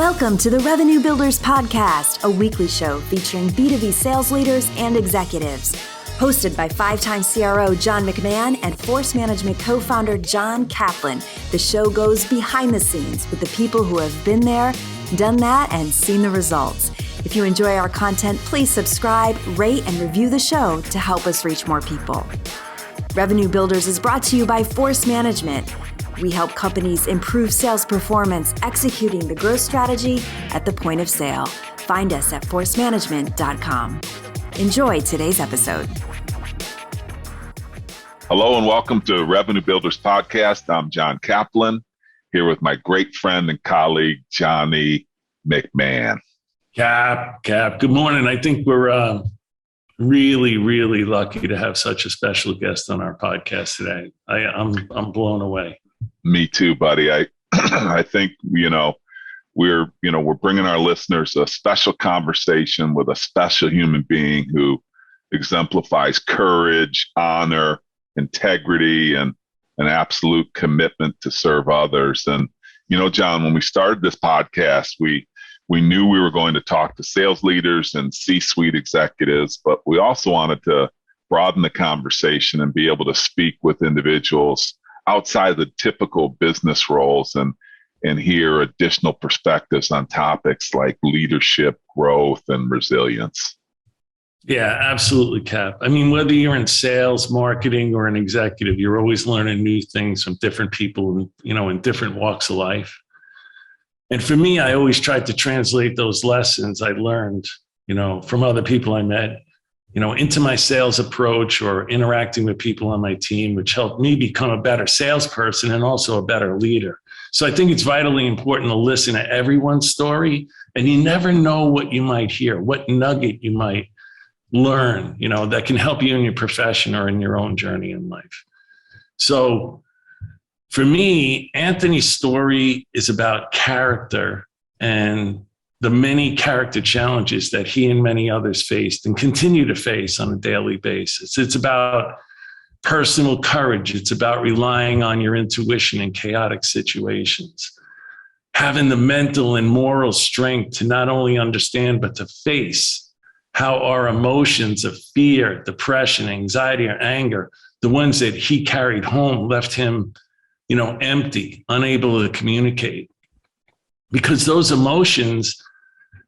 Welcome to the Revenue Builders Podcast, a weekly show featuring B2B sales leaders and executives. Hosted by five-time CRO John McMahon and Force Management co-founder John Kaplan, the show goes behind the scenes with the people who have been there, done that, and seen the results. If you enjoy our content, please subscribe, rate, and review the show to help us reach more people. Revenue Builders is brought to you by Force Management. We help companies improve sales performance, executing the growth strategy at the point of sale. Find us at forcemanagement.com. Enjoy today's episode. Hello and welcome to Revenue Builders Podcast. I'm John Kaplan, here with my great friend and colleague, Johnny McMahon. Cap. Good morning. I think we're really lucky to have such a special guest on our podcast today. I'm blown away. Me too, buddy. I think, we're bringing our listeners a special conversation with a special human being who exemplifies courage, honor, integrity, and an absolute commitment to serve others. And, John, when we started this podcast, we knew we were going to talk to sales leaders and C-suite executives, but we also wanted to broaden the conversation and be able to speak with individuals outside the typical business roles and hear additional perspectives on topics like leadership, growth, and resilience. Yeah, absolutely, Cap. I mean, whether you're in sales, marketing, or an executive, you're always learning new things from different people, in different walks of life. And for me, I always tried to translate those lessons I learned, from other people I met, into my sales approach or interacting with people on my team, which helped me become a better salesperson and also a better leader. So I think it's vitally important to listen to everyone's story, and you never know what you might hear, what nugget you might learn, that can help you in your profession or in your own journey in life. So for me, Anthony's story is about character and the many character challenges that he and many others faced and continue to face on a daily basis. It's about personal courage. It's about relying on your intuition in chaotic situations, having the mental and moral strength to not only understand, but to face how our emotions of fear, depression, anxiety, or anger, the ones that he carried home, left him, empty, unable to communicate. Because those emotions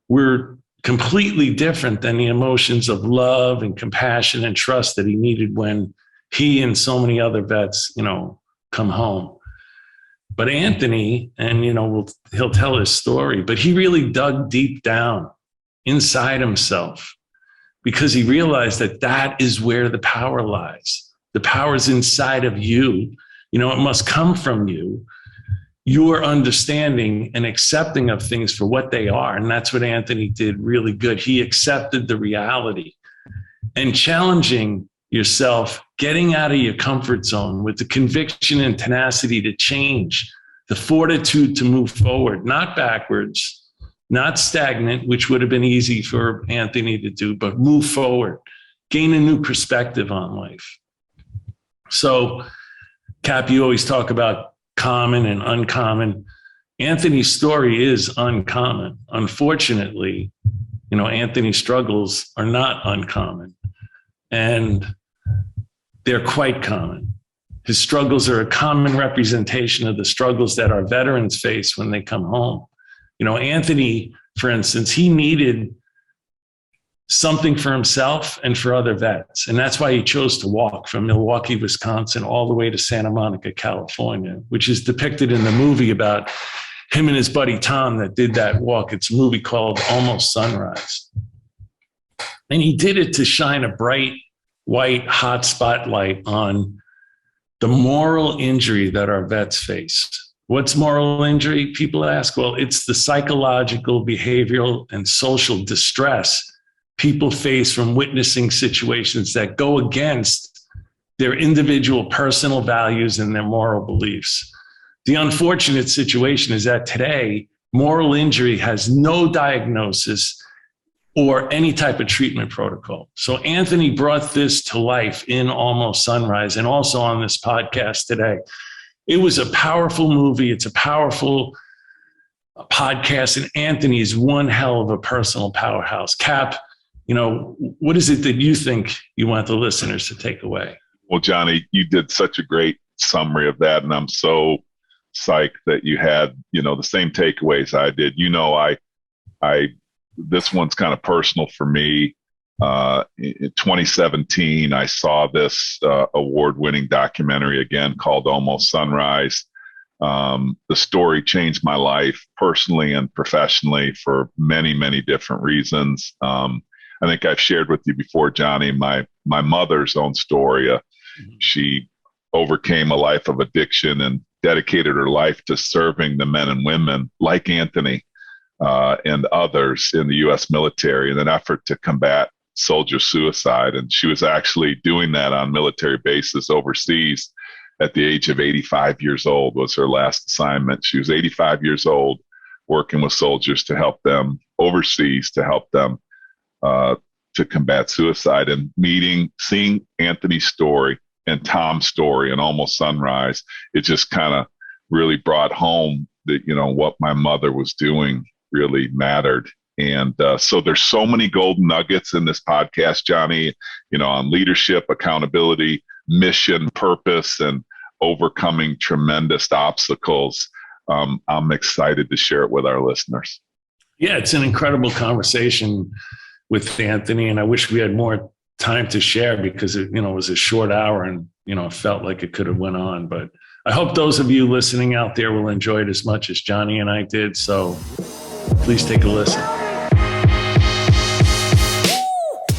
were completely different than the emotions of love and compassion and trust that he needed when he and so many other vets, come home. But Anthony, and, he'll tell his story, but he really dug deep down inside himself because he realized that is where the power lies. The power is inside of you. It must come from you. Your understanding and accepting of things for what they are. And that's what Anthony did really good. He accepted the reality and challenging yourself, getting out of your comfort zone with the conviction and tenacity to change, the fortitude to move forward, not backwards, not stagnant, which would have been easy for Anthony to do, but move forward, gain a new perspective on life. So, Cap, you always talk about common and uncommon. Anthony's story is uncommon. Unfortunately, Anthony's struggles are not uncommon, and they're quite common. His struggles are a common representation of the struggles that our veterans face when they come home. Anthony, for instance, he needed something for himself and for other vets. And that's why he chose to walk from Milwaukee, Wisconsin, all the way to Santa Monica, California, which is depicted in the movie about him and his buddy Tom that did that walk. It's a movie called Almost Sunrise. And he did it to shine a bright, white, hot spotlight on the moral injury that our vets face. What's moral injury? People ask. Well, it's the psychological, behavioral, and social distress people face from witnessing situations that go against their individual personal values and their moral beliefs. The unfortunate situation is that today, moral injury has no diagnosis or any type of treatment protocol. So Anthony brought this to life in Almost Sunrise and also on this podcast today. It was a powerful movie. It's a powerful podcast, and Anthony is one hell of a personal powerhouse. Cap, what is it that you think you want the listeners to take away? Well, Johnny, you did such a great summary of that, and I'm so psyched that you had, the same takeaways I did. This one's kind of personal for me. In 2017, I saw this award-winning documentary again called Almost Sunrise. The story changed my life personally and professionally for many, many different reasons. I think I've shared with you before, Johnny, my mother's own story. She overcame a life of addiction and dedicated her life to serving the men and women like Anthony and others in the U.S. military in an effort to combat soldier suicide. And she was actually doing that on military bases overseas at the age of 85 years old was her last assignment. She was 85 years old working with soldiers to help them overseas, to help them to combat suicide. And seeing Anthony's story and Tom's story and Almost Sunrise, it just kind of really brought home that, what my mother was doing really mattered. And so there's so many golden nuggets in this podcast, Johnny, on leadership, accountability, mission, purpose, and overcoming tremendous obstacles. I'm excited to share it with our listeners. Yeah, it's an incredible conversation with Anthony, and I wish we had more time to share because it was a short hour and, it felt like it could have went on. But I hope those of you listening out there will enjoy it as much as Johnny and I did. So please take a listen.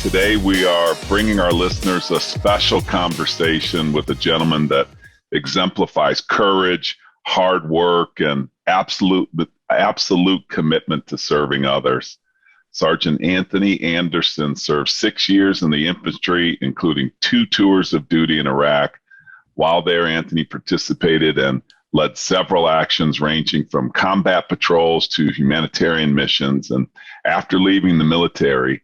Today, we are bringing our listeners a special conversation with a gentleman that exemplifies courage, hard work, and absolute commitment to serving others. Sergeant Anthony Anderson served 6 years in the infantry, including 2 tours of duty in Iraq. While there, Anthony participated and led several actions ranging from combat patrols to humanitarian missions. And after leaving the military,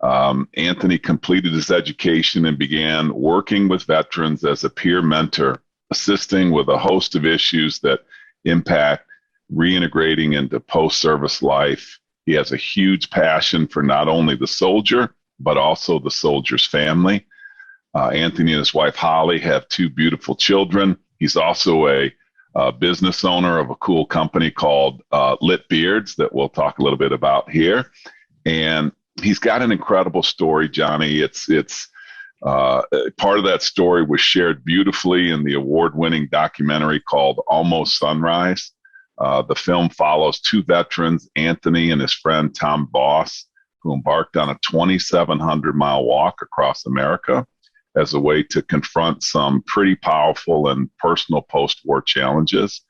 Anthony completed his education and began working with veterans as a peer mentor, assisting with a host of issues that impact reintegrating into post-service life. He has a huge passion for not only the soldier, but also the soldier's family. Anthony and his wife, Holly, have 2 beautiful children. He's also a business owner of a cool company called Lit Beards that we'll talk a little bit about here. And he's got an incredible story, Johnny. It's part of that story was shared beautifully in the award-winning documentary called Almost Sunrise. The film follows 2 veterans, Anthony and his friend Tom Boss, who embarked on a 2,700-mile walk across America as a way to confront some pretty powerful and personal post-war challenges.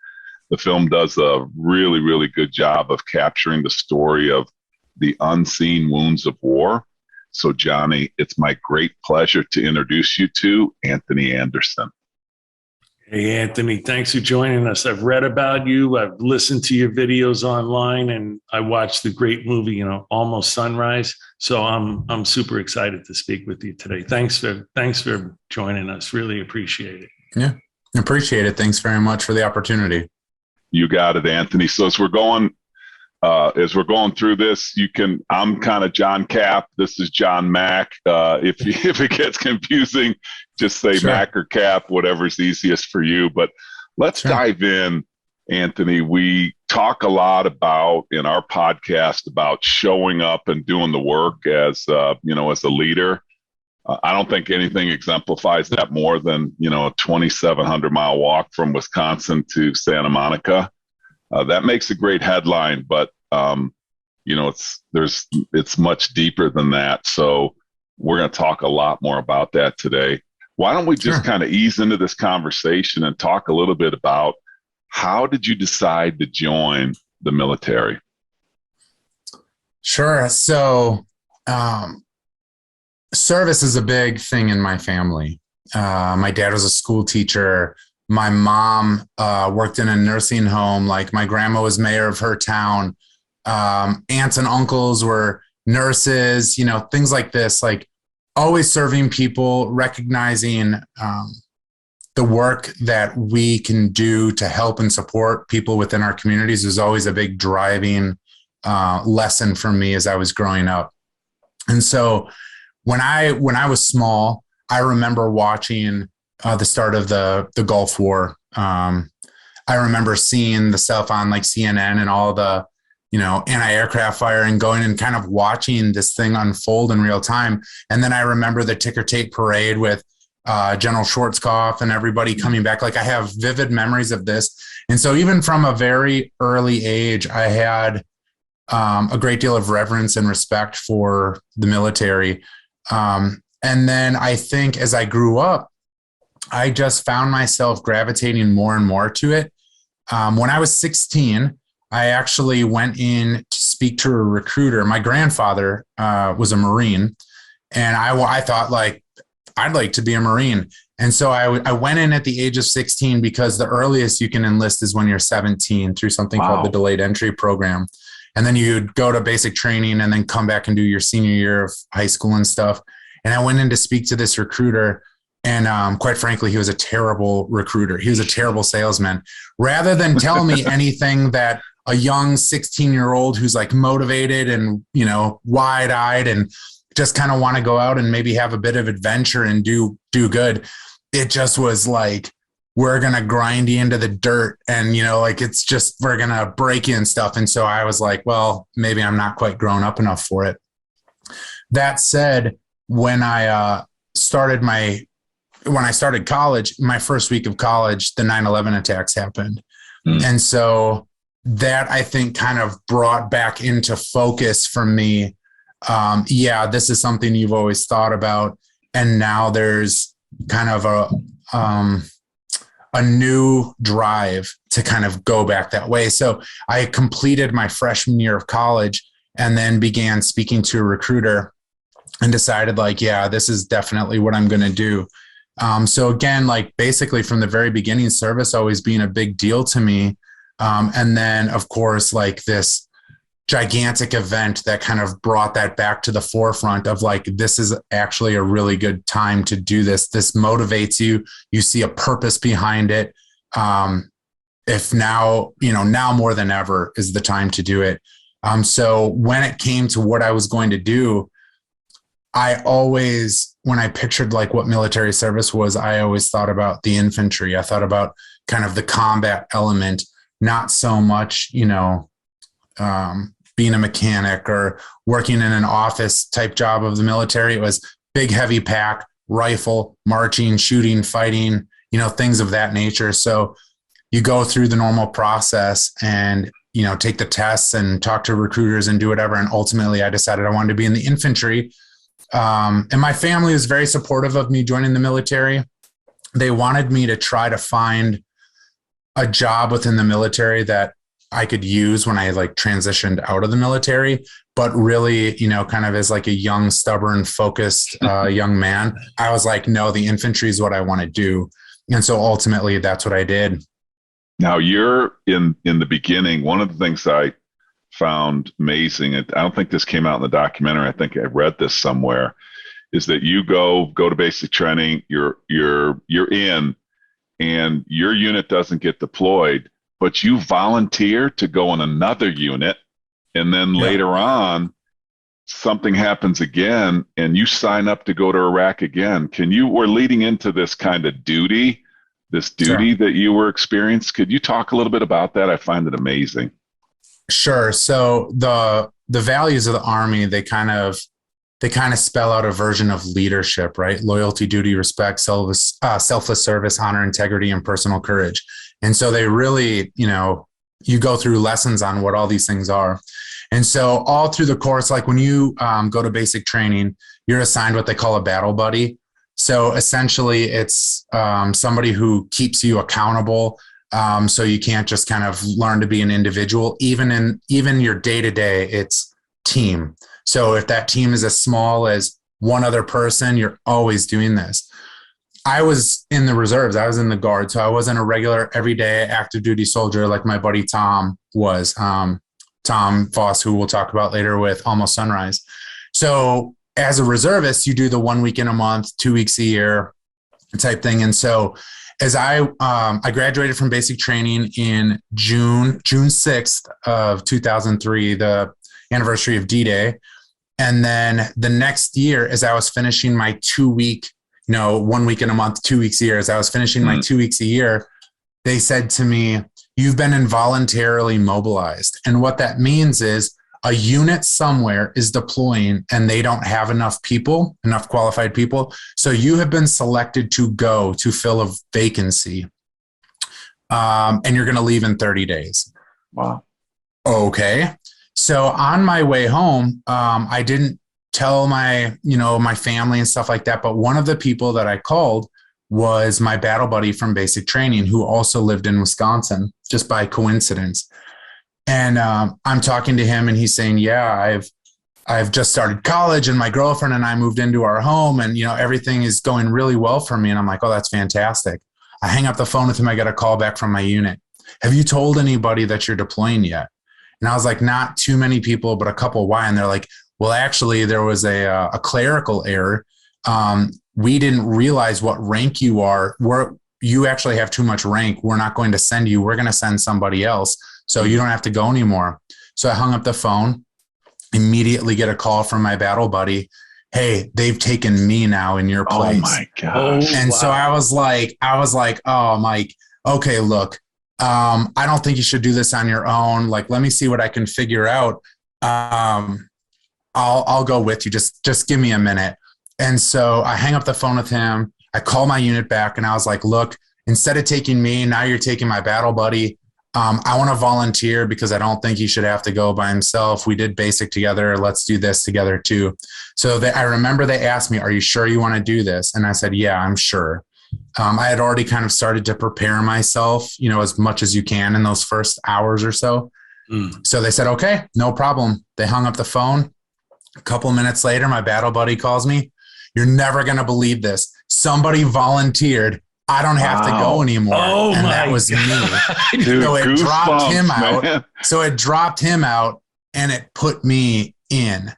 The film does a really, really good job of capturing the story of the unseen wounds of war. So, Johnny, it's my great pleasure to introduce you to Anthony Anderson. Hey, Anthony, thanks for joining us. I've read about you. I've listened to your videos online, and I watched the great movie, Almost Sunrise. So I'm super excited to speak with you today. Thanks for joining us. Really appreciate it. Yeah, appreciate it. Thanks very much for the opportunity. You got it, Anthony. So as we're going through this, I'm kind of John Cap. This is John Mac. If it gets confusing, just say sure. Mac or Cap, whatever's easiest for you. But let's dive in, Anthony. We talk a lot in our podcast about showing up and doing the work as a leader. I don't think anything exemplifies that more than, a 2,700-mile walk from Wisconsin to Santa Monica. That makes a great headline, but it's much deeper than that. So we're going to talk a lot more about that today. Why don't we just kind of ease into this conversation and talk a little bit about how did you decide to join the military? Sure. So service is a big thing in my family. My dad was a school teacher. My mom worked in a nursing home. Like my grandma was mayor of her town. Aunts and uncles were nurses, things like this, like always serving people, recognizing the work that we can do to help and support people within our communities is always a big driving lesson for me as I was growing up. And so when I was small, I remember watching the start of the Gulf War. I remember seeing the stuff on like CNN and all the, anti-aircraft fire, and going and kind of watching this thing unfold in real time. And then I remember the ticker tape parade with General Schwarzkopf and everybody coming back. Like, I have vivid memories of this. And so even from a very early age, I had a great deal of reverence and respect for the military. And then I think as I grew up, I just found myself gravitating more and more to it. When I was 16, I actually went in to speak to a recruiter. My grandfather was a Marine, and I thought, like, I'd like to be a Marine. And so I went in at the age of 16 because the earliest you can enlist is when you're 17 through something called the delayed entry program. And then you'd go to basic training and then come back and do your senior year of high school and stuff. And I went in to speak to this recruiter. And quite frankly, he was a terrible recruiter. He was a terrible salesman. Rather than tell me anything that a young 16-year-old who's like motivated and, wide-eyed and just kind of want to go out and maybe have a bit of adventure and do good, it just was like, we're going to grind you into the dirt, and, it's just, we're going to break you and stuff. And so I was like, well, maybe I'm not quite grown up enough for it. That said, when I started college, my first week of college, the 9/11 attacks happened. And so that, I think, kind of brought back into focus for me. This is something you've always thought about. And now there's kind of a new drive to kind of go back that way. So I completed my freshman year of college and then began speaking to a recruiter and decided, like, this is definitely what I'm going to do. So again, like, basically from the very beginning, service always being a big deal to me. And then, of course, like, this gigantic event that kind of brought that back to the forefront of, like, this is actually a really good time to do this. This motivates you. You see a purpose behind it. If now more than ever is the time to do it. So when it came to what I was going to do, when I pictured like what military service was, I always thought about the infantry. I thought about kind of the combat element, not so much, being a mechanic or working in an office type job of the military. It was big, heavy pack, rifle, marching, shooting, fighting, things of that nature. So you go through the normal process and, take the tests and talk to recruiters and do whatever. And ultimately I decided I wanted to be in the infantry. And my family was very supportive of me joining the military. They wanted me to try to find a job within the military that I could use when I like transitioned out of the military, but really, kind of as like a young, stubborn, focused young man, I was like, no, the infantry is what I want to do. And so ultimately that's what I did. Now you're in the beginning. One of the things I found amazing, I don't think this came out in the documentary, I think I read this somewhere, is that you go to basic training, you're in, and your unit doesn't get deployed, but you volunteer to go in another unit, and then later on something happens again and you sign up to go to Iraq again. We're leading into this kind of duty that you were experiencing. Could you talk a little bit about that? I find it amazing. Sure. So the values of the Army, they kind of spell out a version of leadership, right? Loyalty, duty, respect, selfless service, honor, integrity, and personal courage. And so they really, you go through lessons on what all these things are. And so all through the course, like when you go to basic training, you're assigned what they call a battle buddy. So essentially it's somebody who keeps you accountable. So you can't just kind of learn to be an individual. Even your day-to-day, it's team. So if that team is as small as one other person, you're always doing this. I was in the reserves. I was in the Guard. So I wasn't a regular everyday active duty soldier like my buddy Tom was. Tom Voss, who we'll talk about later with Almost Sunrise. So as a reservist, you do the 1 week in a month, 2 weeks a year type thing. And so I graduated from basic training in June 6th of 2003, the anniversary of D-Day. And then the next year, as I was finishing my 2-week, 1 week in a month, 2 weeks a year, as I was finishing my 2 weeks a year, they said to me, "You've been involuntarily mobilized." And what that means is a unit somewhere is deploying and they don't have enough qualified people. So you have been selected to go to fill a vacancy. And you're going to leave in 30 days. Wow. Okay. So on my way home, I didn't tell my family and stuff like that. But one of the people that I called was my battle buddy from basic training, who also lived in Wisconsin, just by coincidence. And I'm talking to him and he's saying, yeah, I've just started college and my girlfriend and I moved into our home and, everything is going really well for me. And I'm like, oh, that's fantastic. I hang up the phone with him. I got a call back from my unit. Have you told anybody that you're deploying yet? And I was like, not too many people, but a couple. Why? And they're like, well, actually there was a clerical error. We didn't realize what rank you are. You actually have too much rank. We're not going to send you. We're going to send somebody else. So you don't have to go anymore. So I hung up the phone, immediately get a call from my battle buddy. Hey, they've taken me now in your place. Oh my gosh. And so I was like, oh, Mike, okay, look, I don't think you should do this on your own. Like, let me see what I can figure out. I'll go with you. Just give me a minute. And so I hang up the phone with him. I call my unit back and I was like, look, instead of taking me, now you're taking my battle buddy. I want to volunteer because I don't think he should have to go by himself. We did basic together. Let's do this together too. So I remember they asked me, are you sure you want to do this? And I said, yeah, I'm sure. I had already kind of started to prepare myself, as much as you can in those first hours or so. So they said, okay, no problem. They hung up the phone. A couple of minutes later, my battle buddy calls me. You're never going to believe this. Somebody volunteered. I don't have to go anymore. Oh, and that was me. Dude, So it dropped him out. Man. So it dropped him out and it put me in.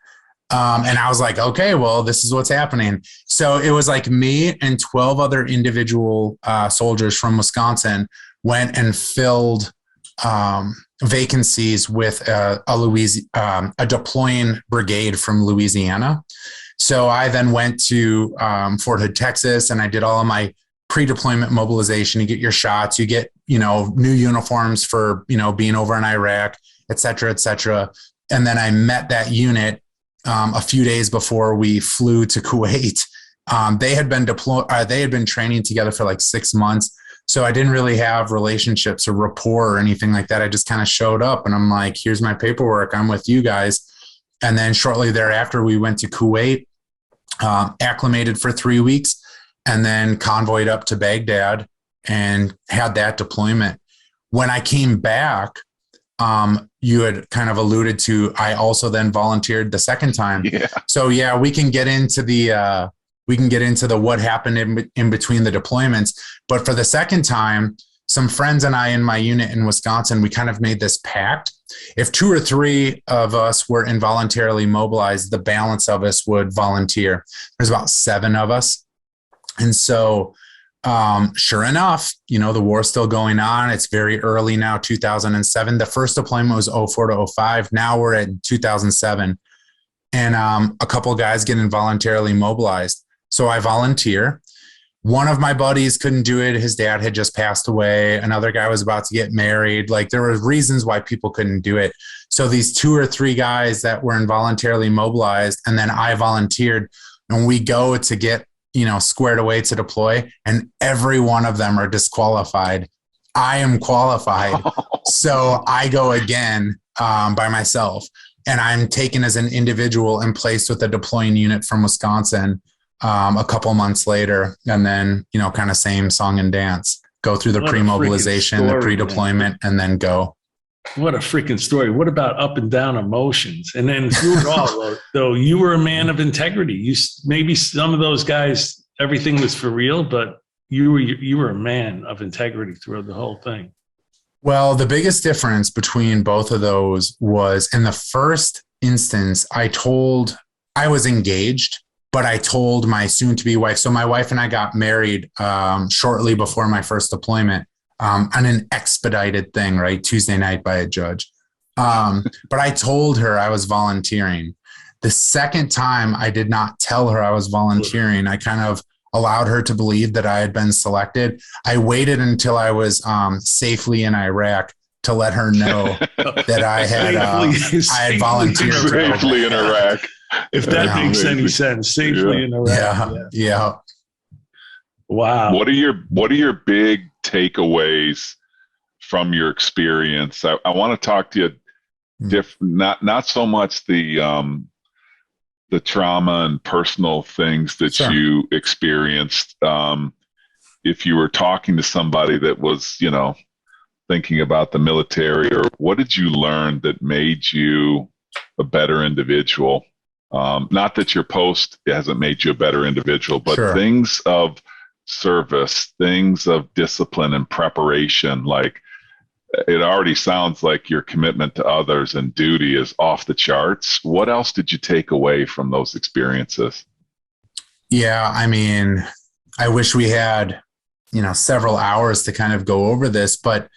And I was like, okay, well, this is what's happening. So it was like me and 12 other individual soldiers from Wisconsin went and filled vacancies with a deploying brigade from Louisiana. So I then went to Fort Hood, Texas, and I did all of my pre-deployment mobilization. You get your shots, you get, new uniforms for, being over in Iraq, et cetera, et cetera. And then I met that unit a few days before we flew to Kuwait. They had been training together for like 6 months. So I didn't really have relationships or rapport or anything like that. I just kind of showed up and I'm like, here's my paperwork. I'm with you guys. And then shortly thereafter, we went to Kuwait, acclimated for 3 weeks, and then convoyed up to Baghdad and had that deployment. When I came back, you had kind of alluded to, I also then volunteered the second time. Yeah. So yeah, we can get into the what happened in between the deployments. But for the second time, some friends and I in my unit in Wisconsin, we kind of made this pact. If 2 or 3 of us were involuntarily mobilized, the balance of us would volunteer. There's about 7 of us. And so sure enough, the war's still going on. It's very early now, 2007. The first deployment was 04 to 05. Now we're at 2007. And a couple of guys get involuntarily mobilized. So I volunteer. One of my buddies couldn't do it. His dad had just passed away. Another guy was about to get married. Like, there were reasons why people couldn't do it. So these 2 or 3 guys that were involuntarily mobilized, and then I volunteered, and we go to get, squared away to deploy, and every one of them are disqualified. I am qualified. So I go again by myself, and I'm taken as an individual and placed with a deploying unit from Wisconsin a couple months later. And then, kind of same song and dance, go through the pre-mobilization, the pre-deployment, and then go. What a freaking story. What about up and down emotions? And then through it all, though, you were a man of integrity. Maybe some of those guys, everything was for real, but you were a man of integrity throughout the whole thing. Well, the biggest difference between both of those was, in the first instance, I was engaged. but I told my soon to be wife. So my wife and I got married shortly before my first deployment on an expedited thing, right? Tuesday night by a judge. But I told her I was volunteering. The second time I did not tell her I was volunteering. I kind of allowed her to believe that I had been selected. I waited until I was safely in Iraq to let her know that I had volunteered. Safely in Iraq. If that makes any sense, safely in Iraq. Yeah. Wow. What are your big takeaways from your experience? I want to talk to you not so much the trauma and personal things that you experienced. If you were talking to somebody that was, thinking about the military, or what did you learn that made you a better individual? Not that your post hasn't made you a better individual, but things of service, things of discipline and preparation. Like, it already sounds like your commitment to others and duty is off the charts. What else did you take away from those experiences? Yeah, I mean, I wish we had, several hours to kind of go over this, but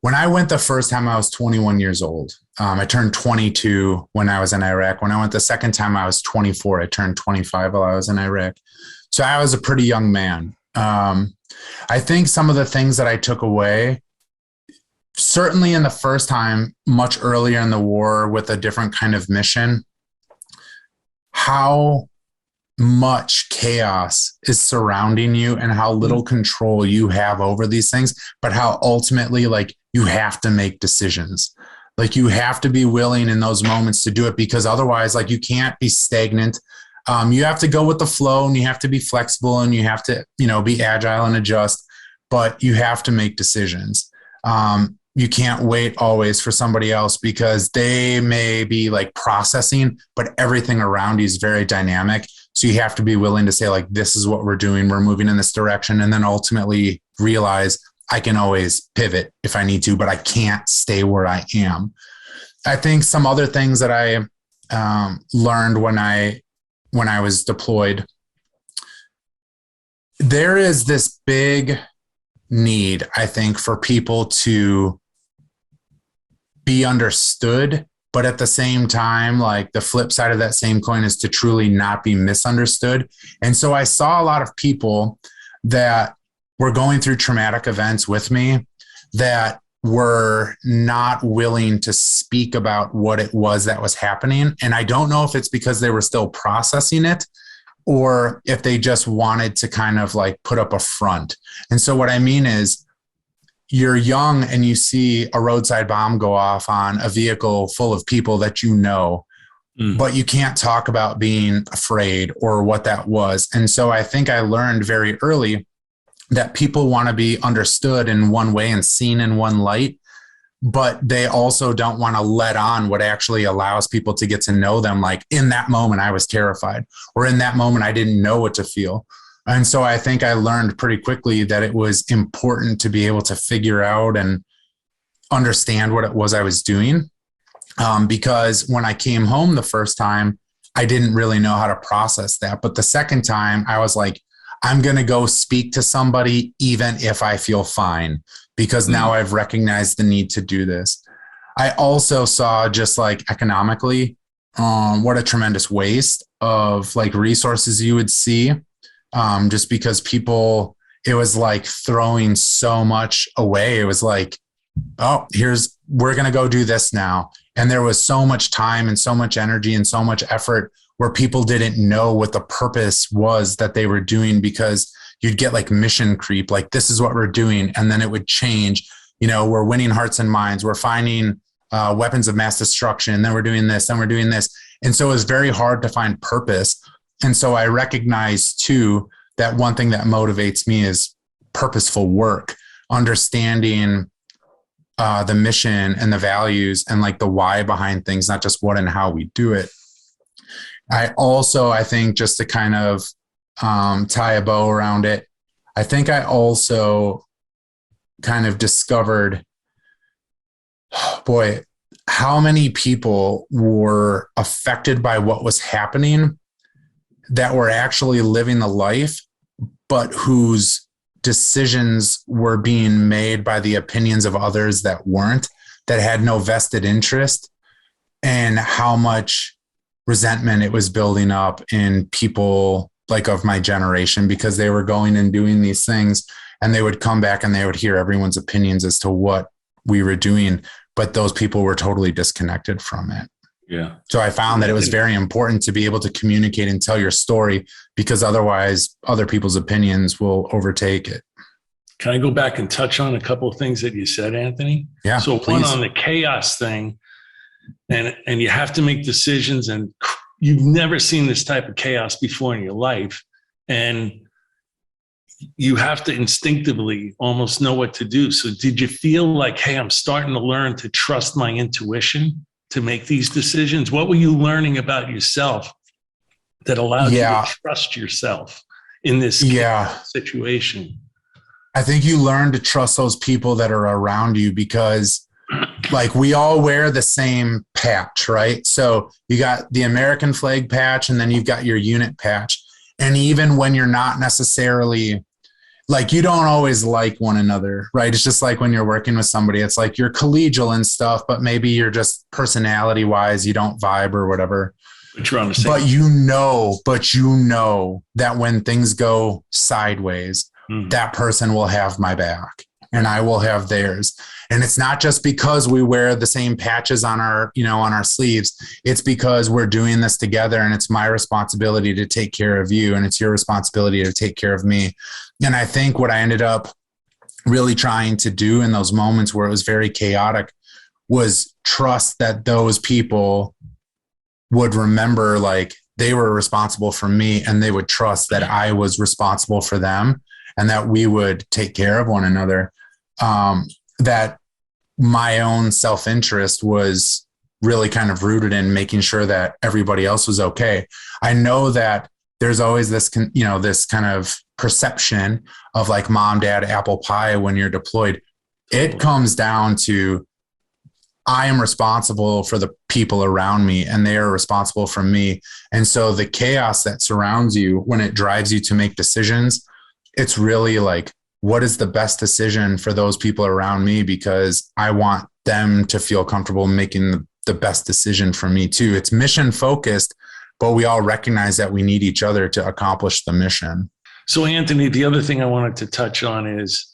when I went the first time, I was 21 years old. I turned 22 when I was in Iraq. When I went the second time, I was 24. I turned 25 while I was in Iraq. So I was a pretty young man. I think some of the things that I took away, certainly in the first time, much earlier in the war with a different kind of mission, how much chaos is surrounding you and how little control you have over these things, but how ultimately, you have to make decisions. You have to be willing in those moments to do it, because otherwise, you can't be stagnant. You have to go with the flow, and you have to be flexible, and you have to, be agile and adjust, but you have to make decisions. You can't wait always for somebody else, because they may be processing, but everything around you is very dynamic. So you have to be willing to say, this is what we're doing. We're moving in this direction. And then ultimately realize I can always pivot if I need to, but I can't stay where I am. I think some other things that I learned when I was deployed, there is this big need, I think, for people to be understood, but at the same time, the flip side of that same coin is to truly not be misunderstood. And so I saw a lot of people that were going through traumatic events with me that were not willing to speak about what it was that was happening. And I don't know if it's because they were still processing it, or if they just wanted to kind of put up a front. And so what I mean is, you're young and you see a roadside bomb go off on a vehicle full of people that but you can't talk about being afraid or what that was. And so I think I learned very early that people want to be understood in one way and seen in one light, but they also don't want to let on what actually allows people to get to know them. In that moment, I was terrified, or in that moment, I didn't know what to feel. And so I think I learned pretty quickly that it was important to be able to figure out and understand what it was I was doing. Because when I came home the first time, I didn't really know how to process that. But the second time, I was I'm going to go speak to somebody, even if I feel fine, because now I've recognized the need to do this. I also saw, just economically, what a tremendous waste of resources you would see. Just because people, it was throwing so much away. It was we're going to go do this now. And there was so much time and so much energy and so much effort where people didn't know what the purpose was that they were doing, because you'd get mission creep, this is what we're doing. And then it would change, we're winning hearts and minds. We're finding weapons of mass destruction. And then we're doing this, and we're doing this. And so it was very hard to find purpose. And so I recognize too, that one thing that motivates me is purposeful work, understanding the mission and the values and the why behind things, not just what and how we do it. I think just to kind of tie a bow around it, I think I also kind of discovered, how many people were affected by what was happening that were actually living the life, but whose decisions were being made by the opinions of others that weren't, that had no vested interest, and how much resentment it was building up in people like of my generation, because they were going and doing these things, and they would come back and they would hear everyone's opinions as to what we were doing, but those people were totally disconnected from it. Yeah. So I found that it was very important to be able to communicate and tell your story, because otherwise other people's opinions will overtake it. Can I go back and touch on a couple of things that you said, Anthony? Yeah. So please. one on the chaos thing, and you have to make decisions, and you've never seen this type of chaos before in your life. And you have to instinctively almost know what to do. So did you feel like, hey, I'm starting to learn to trust my intuition to make these decisions? What were you learning about yourself that allowed you to trust yourself in this situation? I think you learn to trust those people that are around you, because like we all wear the same patch, right? So you got the American flag patch, and then you've got your unit patch. And even when you're not necessarily like, you don't always like one another, right? It's just like when you're working with somebody, it's like you're collegial and stuff, but maybe you're just personality wise, you don't vibe or whatever. But you're on the same. But you know that when things go sideways, that person will have my back and I will have theirs. And it's not just because we wear the same patches on our, on our sleeves. It's because we're doing this together, and it's my responsibility to take care of you, and it's your responsibility to take care of me. And I think what I ended up really trying to do in those moments where it was very chaotic was trust that those people would remember, like, they were responsible for me, and they would trust that I was responsible for them, and that we would take care of one another. That my own self-interest was really kind of rooted in making sure that everybody else was okay. I know that there's always this, this kind of perception of like mom, dad, apple pie when you're deployed. It comes down to, I am responsible for the people around me, and they are responsible for me. And so the chaos that surrounds you, when it drives you to make decisions, it's really like, what is the best decision for those people around me? Because I want them to feel comfortable making the best decision for me too. It's mission focused, but we all recognize that we need each other to accomplish the mission. So Anthony, the other thing I wanted to touch on is,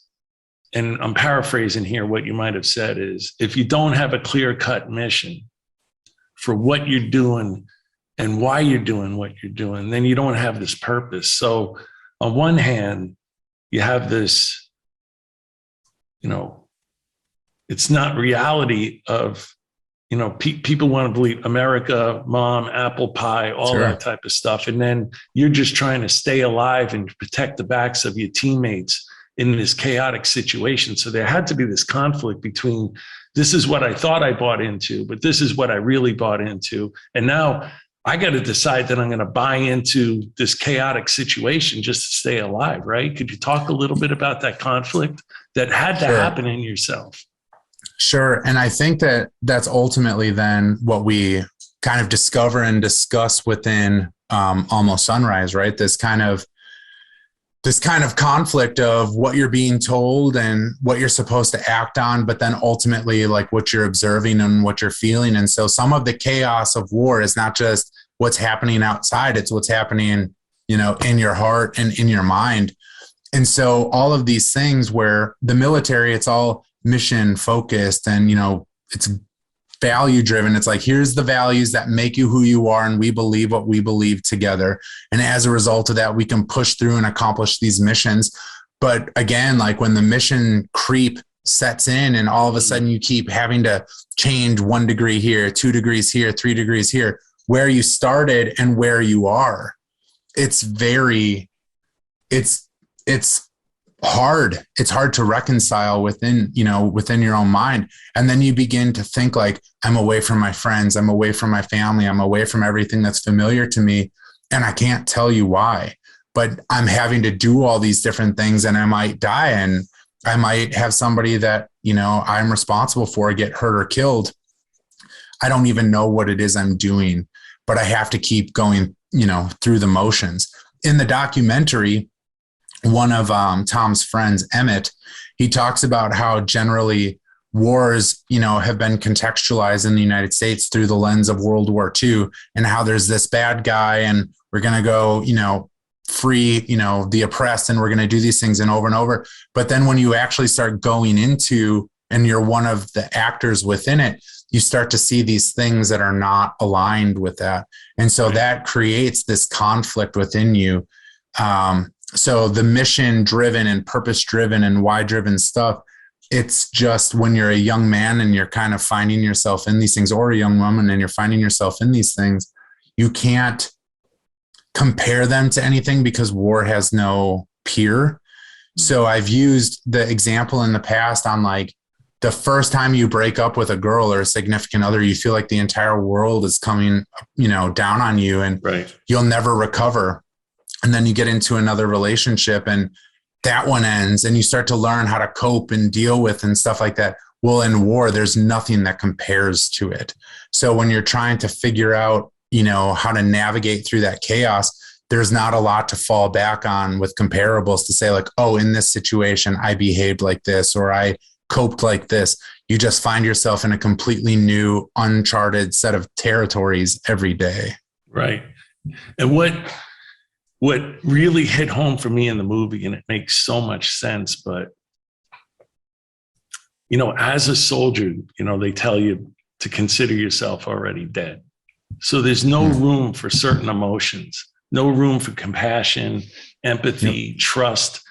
and I'm paraphrasing here, what you might have said is, if you don't have a clear-cut mission for what you're doing and why you're doing what you're doing, then you don't have this purpose. So on one hand, you have this, it's not reality of, people want to believe America, mom, apple pie, all that type of stuff. And then you're just trying to stay alive and protect the backs of your teammates in this chaotic situation. So there had to be this conflict between, this is what I thought I bought into, but this is what I really bought into. And now I got to decide that I'm going to buy into this chaotic situation just to stay alive, right? Could you talk a little bit about that conflict that had to happen in yourself? Sure. And I think that that's ultimately then what we kind of discover and discuss within Almost Sunrise, right? This kind of conflict of what you're being told and what you're supposed to act on, but then ultimately like what you're observing and what you're feeling. And so some of the chaos of war is not just what's happening outside, it's what's happening, in your heart and in your mind. And so all of these things where the military, it's all mission focused and, it's value driven. It's like, here's the values that make you who you are, and we believe what we believe together. And as a result of that, we can push through and accomplish these missions. But again, like when the mission creep sets in and all of a sudden you keep having to change 1 degree here, 2 degrees here, 3 degrees here, where you started and where you are, it's hard. It's hard to reconcile within your own mind. And then you begin to think like, I'm away from my friends. I'm away from my family. I'm away from everything that's familiar to me. And I can't tell you why, but I'm having to do all these different things, and I might die, and I might have somebody that, I'm responsible for get hurt or killed. I don't even know what it is I'm doing, but I have to keep going, through the motions. In the documentary, one of Tom's friends, Emmett, he talks about how generally wars, have been contextualized in the United States through the lens of World War II, and how there's this bad guy and we're going to go, free, the oppressed, and we're going to do these things and over. But then when you actually start going into, and you're one of the actors within it, you start to see these things that are not aligned with that. And so that creates this conflict within you. So the mission driven and purpose driven and why driven stuff, it's just when you're a young man and you're kind of finding yourself in these things, or a young woman and you're finding yourself in these things, you can't compare them to anything because war has no peer. So I've used the example in the past on like the first time you break up with a girl or a significant other, you feel like the entire world is coming, down on you, and you'll never recover. And then you get into another relationship and that one ends, and you start to learn how to cope and deal with and stuff like that. Well, in war, there's nothing that compares to it. So when you're trying to figure out, how to navigate through that chaos, there's not a lot to fall back on with comparables to say like, oh, in this situation, I behaved like this, or I coped like this. You just find yourself in a completely new, uncharted set of territories every day. Right. And what really hit home for me in the movie, and it makes so much sense, but, as a soldier, they tell you to consider yourself already dead. So there's no room for certain emotions, no room for compassion, empathy, trust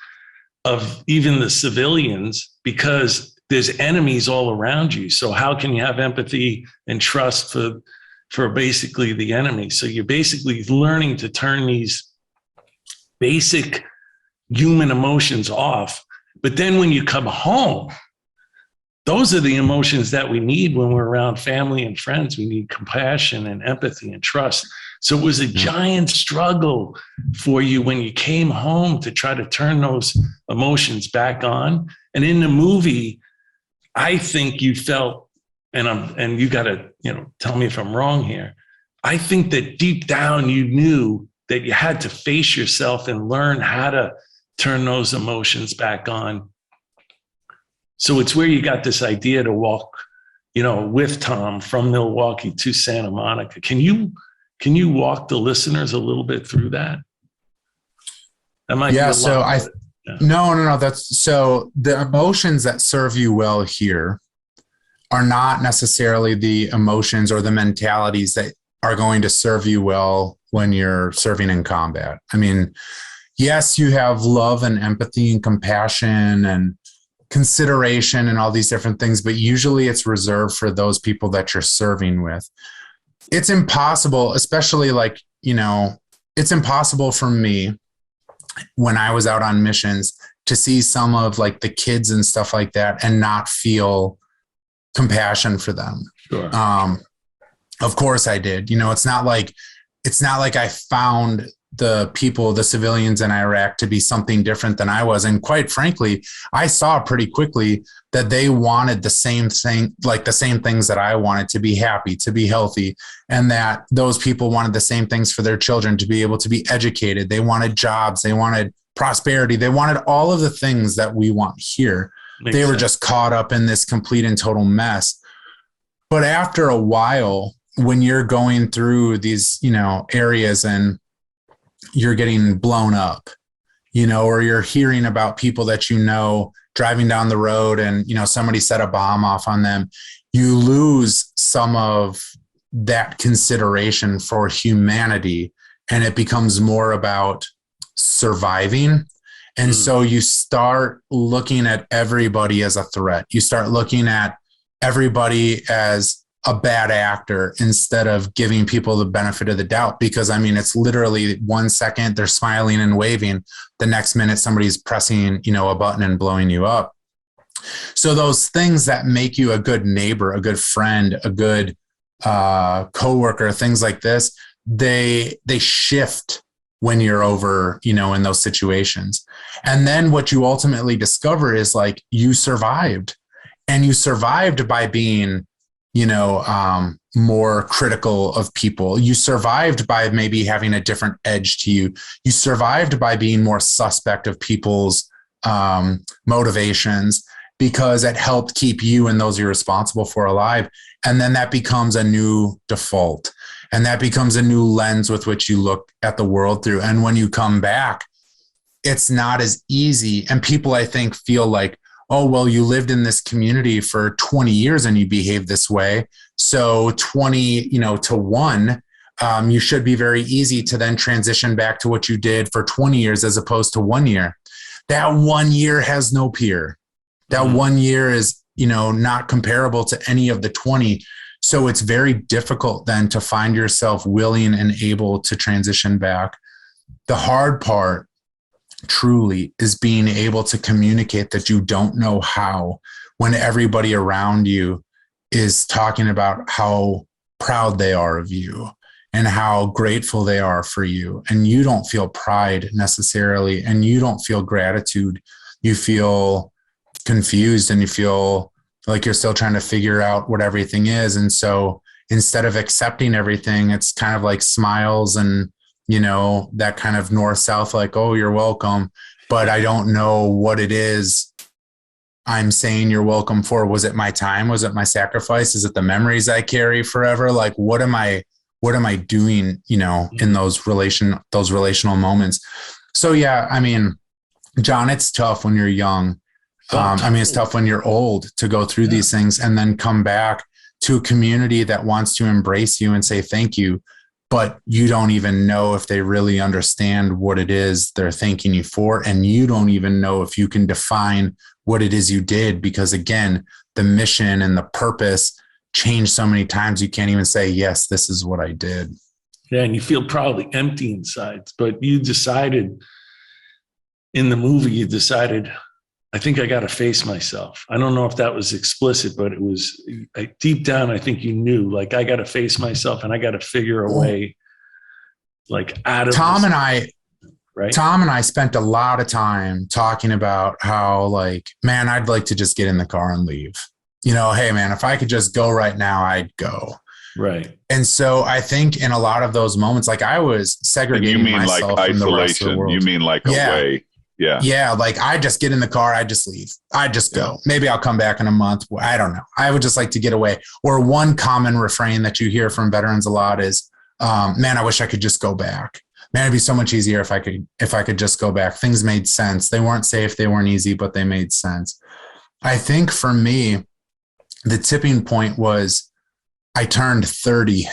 of even the civilians, because there's enemies all around you. So how can you have empathy and trust for basically the enemy? So you're basically learning to turn these basic human emotions off. But then when you come home, those are the emotions that we need when we're around family and friends. We need compassion and empathy and trust. So it was a giant struggle for you when you came home to try to turn those emotions back on. And in the movie, I think you felt, and you got to, tell me if I'm wrong here. I think that deep down you knew that you had to face yourself and learn how to turn those emotions back on. So it's where you got this idea to walk, with Tom from Milwaukee to Santa Monica. Can you walk the listeners a little bit through that? That might No. That's so the emotions that serve you well here are not necessarily the emotions or the mentalities that are going to serve you well when you're serving in combat. I mean, yes, you have love and empathy and compassion and consideration and all these different things, but usually it's reserved for those people that you're serving with. It's impossible, especially it's impossible for me when I was out on missions to see some of like the kids and stuff like that and not feel compassion for them. Sure. Of course I did. It's not like I found the civilians in Iraq to be something different than I was. And quite frankly, I saw pretty quickly that they wanted the same thing, like the same things that I wanted: to be happy, to be healthy, and that those people wanted the same things for their children, to be able to be educated. They wanted jobs, they wanted prosperity, they wanted all of the things that we want here. They were just caught up in this complete and total mess. But after a while, when you're going through these, areas and you're getting blown up, or you're hearing about people that driving down the road and, somebody set a bomb off on them, you lose some of that consideration for humanity, and it becomes more about surviving. And so you start looking at everybody as a threat. You start looking at everybody as a bad actor instead of giving people the benefit of the doubt, because it's literally 1 second they're smiling and waving, the next minute somebody's pressing, a button and blowing you up. So those things that make you a good neighbor, a good friend, a good coworker, things like this, they shift when you're over, in those situations. And then what you ultimately discover is like you survived, and you survived by being more critical of people. You survived by maybe having a different edge to you. You survived by being more suspect of people's motivations, because it helped keep you and those you're responsible for alive. And then that becomes a new default. And that becomes a new lens with which you look at the world through. And when you come back, it's not as easy. And people, I think, feel like, oh, well, you lived in this community for 20 years and you behaved this way. So 20, to 1, you should be very easy to then transition back to what you did for 20 years as opposed to 1 year. That 1 year has no peer. That 1 year is, not comparable to any of the 20. So it's very difficult then to find yourself willing and able to transition back. The hard part truly is being able to communicate that you don't know how, when everybody around you is talking about how proud they are of you and how grateful they are for you. And you don't feel pride necessarily, and you don't feel gratitude. You feel confused and you feel like you're still trying to figure out what everything is. And so instead of accepting everything, it's kind of like smiles and, that kind of north-south, like, oh, you're welcome. But I don't know what it is I'm saying you're welcome for. Was it my time? Was it my sacrifice? Is it the memories I carry forever? Like, what am I doing, in those relational moments? So, yeah, I mean, John, it's tough when you're young. It's tough when you're old to go through these things and then come back to a community that wants to embrace you and say thank you, but you don't even know if they really understand what it is they're thanking you for. And you don't even know if you can define what it is you did, because again, the mission and the purpose changed so many times. You can't even say, yes, this is what I did. Yeah. And you feel probably empty inside, but you decided in the movie, I think I got to face myself. I don't know if that was explicit, but it was deep down. I think you knew, like, I got to face myself and I got to figure a way, like, out of Tom this. and I, right? Tom and I spent a lot of time talking about how, like, man, I'd like to just get in the car and leave. Hey, man, if I could just go right now, I'd go. Right. And so I think in a lot of those moments, like, I was segregating myself like from the rest of the world. You mean like away? Yeah. Yeah. Like, I just get in the car. I just leave. I just go. Maybe I'll come back in a month. I don't know. I would just like to get away. Or one common refrain that you hear from veterans a lot is, man, I wish I could just go back. Man, it'd be so much easier if I could just go back. Things made sense. They weren't safe. They weren't easy, but they made sense. I think for me, the tipping point was I turned 30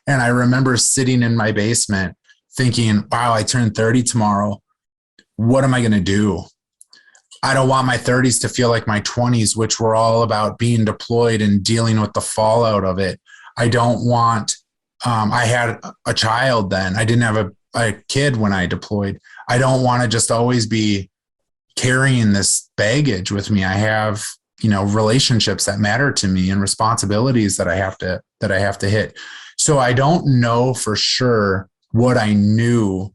and I remember sitting in my basement thinking, wow, I turned 30 tomorrow. What am I going to do? I don't want my 30s to feel like my 20s, which were all about being deployed and dealing with the fallout of it. I don't want, I had a child then. I didn't have a kid when I deployed. I don't want to just always be carrying this baggage with me. I have, relationships that matter to me and responsibilities that I have to hit. So I don't know for sure what I knew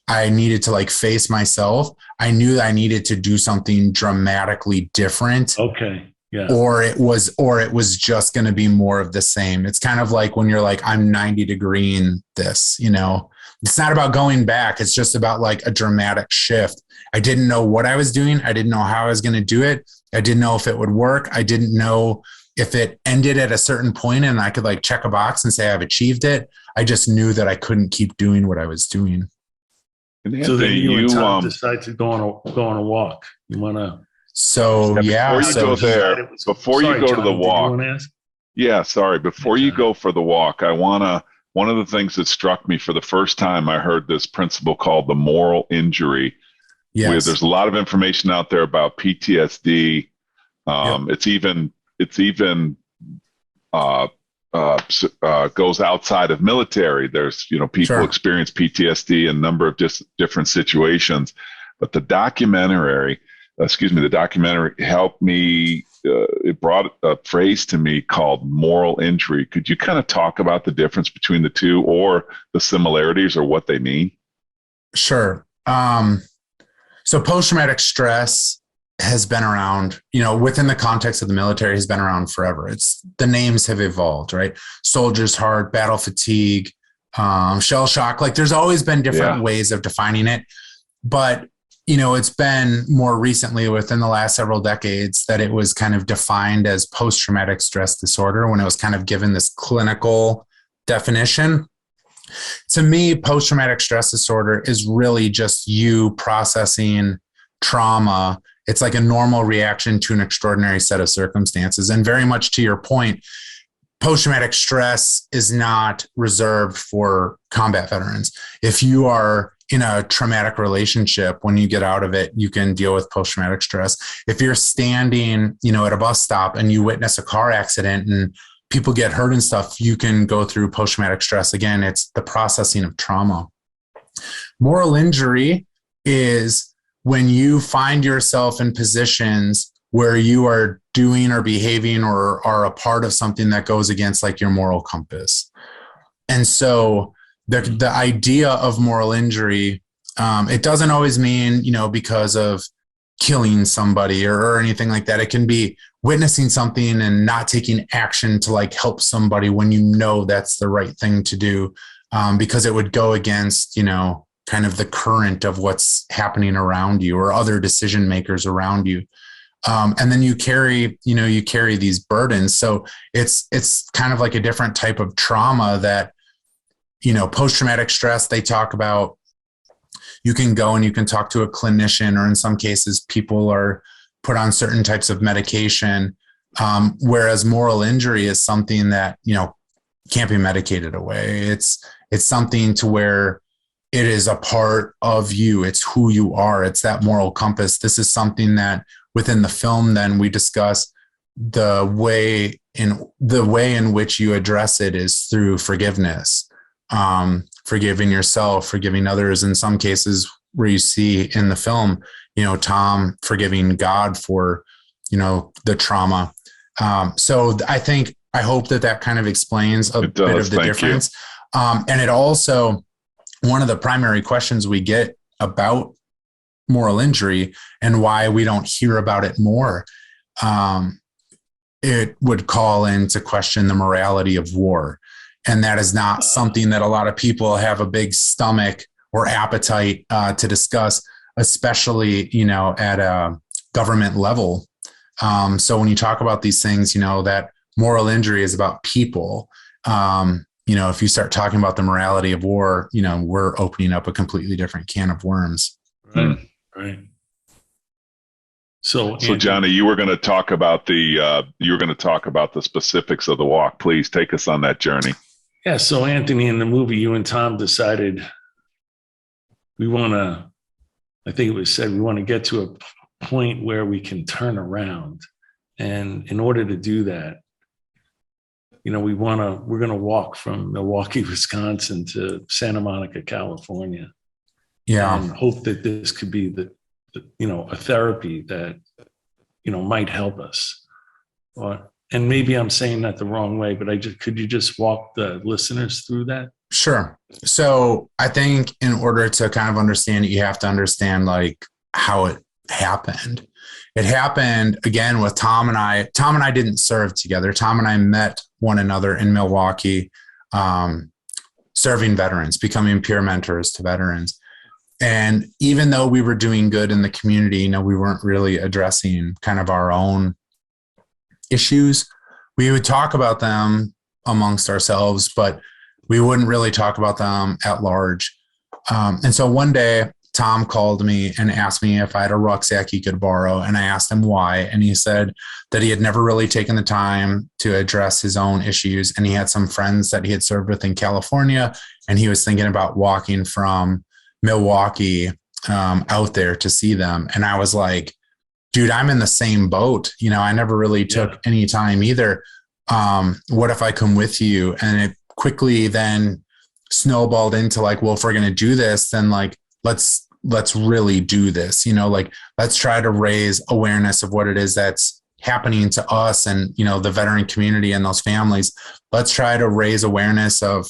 I needed to, like, face myself. I knew I needed to do something dramatically different. Okay. Yeah. Or it was just going to be more of the same. It's kind of like when you're like, I'm 90 degree in this, it's not about going back. It's just about, like, a dramatic shift. I didn't know what I was doing. I didn't know how I was going to do it. I didn't know if it would work. I didn't know if it ended at a certain point and I could, like, check a box and say I've achieved it. I just knew that I couldn't keep doing what I was doing. So then you and Tom decide to go on a walk. You want to? So yeah. Before you go to the walk. Yeah, sorry. Before you go for the walk, one of the things that struck me for the first time, I heard this principle called the moral injury. Yes. There's a lot of information out there about PTSD. It's even goes outside of military. There's, people experience PTSD in a number of different situations, but the documentary helped me. It brought a phrase to me called moral injury. Could you kind of talk about the difference between the two, or the similarities, or what they mean? Sure. So post-traumatic stress has been around, within the context of the military, has been around forever. The names have evolved, right? Soldier's heart, battle fatigue, shell shock. Like there's always been different ways of defining it. But, it's been more recently within the last several decades that it was kind of defined as post-traumatic stress disorder when it was kind of given this clinical definition. To me, post-traumatic stress disorder is really just you processing trauma. It's like a normal reaction to an extraordinary set of circumstances. And very much to your point, post-traumatic stress is not reserved for combat veterans. If you are in a traumatic relationship, when you get out of it, you can deal with post-traumatic stress. If you're standing, at a bus stop and you witness a car accident and people get hurt and stuff, you can go through post-traumatic stress. Again, it's the processing of trauma. Moral injury is when you find yourself in positions where you are doing or behaving or are a part of something that goes against like your moral compass. And so the idea of moral injury, it doesn't always mean, because of killing somebody or anything like that. It can be witnessing something and not taking action to like help somebody when that's the right thing to do, because it would go against, kind of the current of what's happening around you or other decision makers around you. And then you carry these burdens. So it's kind of like a different type of trauma that, post-traumatic stress, they talk about. You can go and you can talk to a clinician, or in some cases, people are put on certain types of medication. Whereas moral injury is something that, can't be medicated away. It's something to where it is a part of you. It's who you are. It's that moral compass. This is something that within the film, then we discuss the way in which you address it is through forgiveness. Forgiving yourself, forgiving others. In some cases where you see in the film, Tom forgiving God for, the trauma. So I hope that kind of explains a bit of the difference. And it also, one of the primary questions we get about moral injury and why we don't hear about it more, it would call into question the morality of war. And that is not something that a lot of people have a big stomach or appetite to discuss, especially, at a government level. So when you talk about these things, that moral injury is about people. If you start talking about the morality of war, we're opening up a completely different can of worms. Right. So Johnny, you were going to talk about the specifics of the walk. Please take us on that journey. Yeah. So Anthony, in the movie, you and Tom decided we want to get to a point where we can turn around. And in order to do that, we're going to walk from Milwaukee, Wisconsin to Santa Monica, California. Yeah. And hope that this could be a therapy that, might help us. And maybe I'm saying that the wrong way, but could you just walk the listeners through that? Sure. So I think in order to kind of understand it, you have to understand like how it happened. It happened again with Tom and I. Tom and I didn't serve together. Tom and I met one another in Milwaukee, serving veterans, becoming peer mentors to veterans. And even though we were doing good in the community, we weren't really addressing kind of our own issues. We would talk about them amongst ourselves, but we wouldn't really talk about them at large. And so one day, Tom called me and asked me if I had a rucksack he could borrow. And I asked him why. And he said that he had never really taken the time to address his own issues. And he had some friends that he had served with in California. And he was thinking about walking from Milwaukee out there to see them. And I was like, dude, I'm in the same boat. I never really took any time either. What if I come with you? And it quickly then snowballed into like, well, if we're going to do this, then like, let's really do this, let's try to raise awareness of what it is that's happening to us and, the veteran community and those families. Let's try to raise awareness of,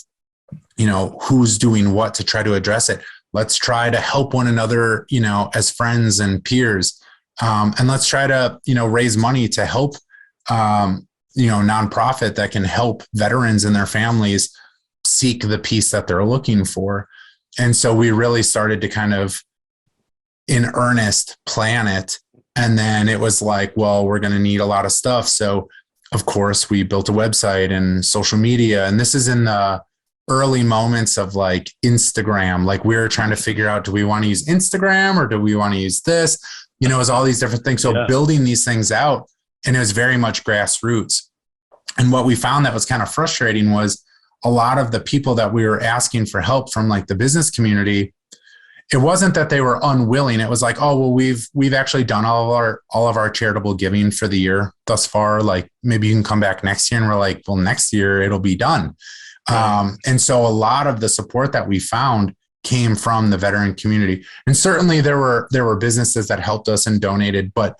who's doing what to try to address it. Let's try to help one another, as friends and peers. And let's try to, raise money to help, nonprofit that can help veterans and their families seek the peace that they're looking for. And so we really started to kind of in earnest plan it. And then it was like, well, we're going to need a lot of stuff. So of course we built a website and social media. And this is in the early moments of like Instagram. Like we were trying to figure out, do we want to use Instagram or do we want to use this? It was all these different things. So building these things out, and it was very much grassroots. And what we found that was kind of frustrating was a lot of the people that we were asking for help from like the business community, it wasn't that they were unwilling. It was like, oh, well, we've actually done all of our charitable giving for the year thus far. Like maybe you can come back next year. And we're like, well, next year it'll be done. Right. And so a lot of the support that we found came from the veteran community. And certainly there were businesses that helped us and donated, but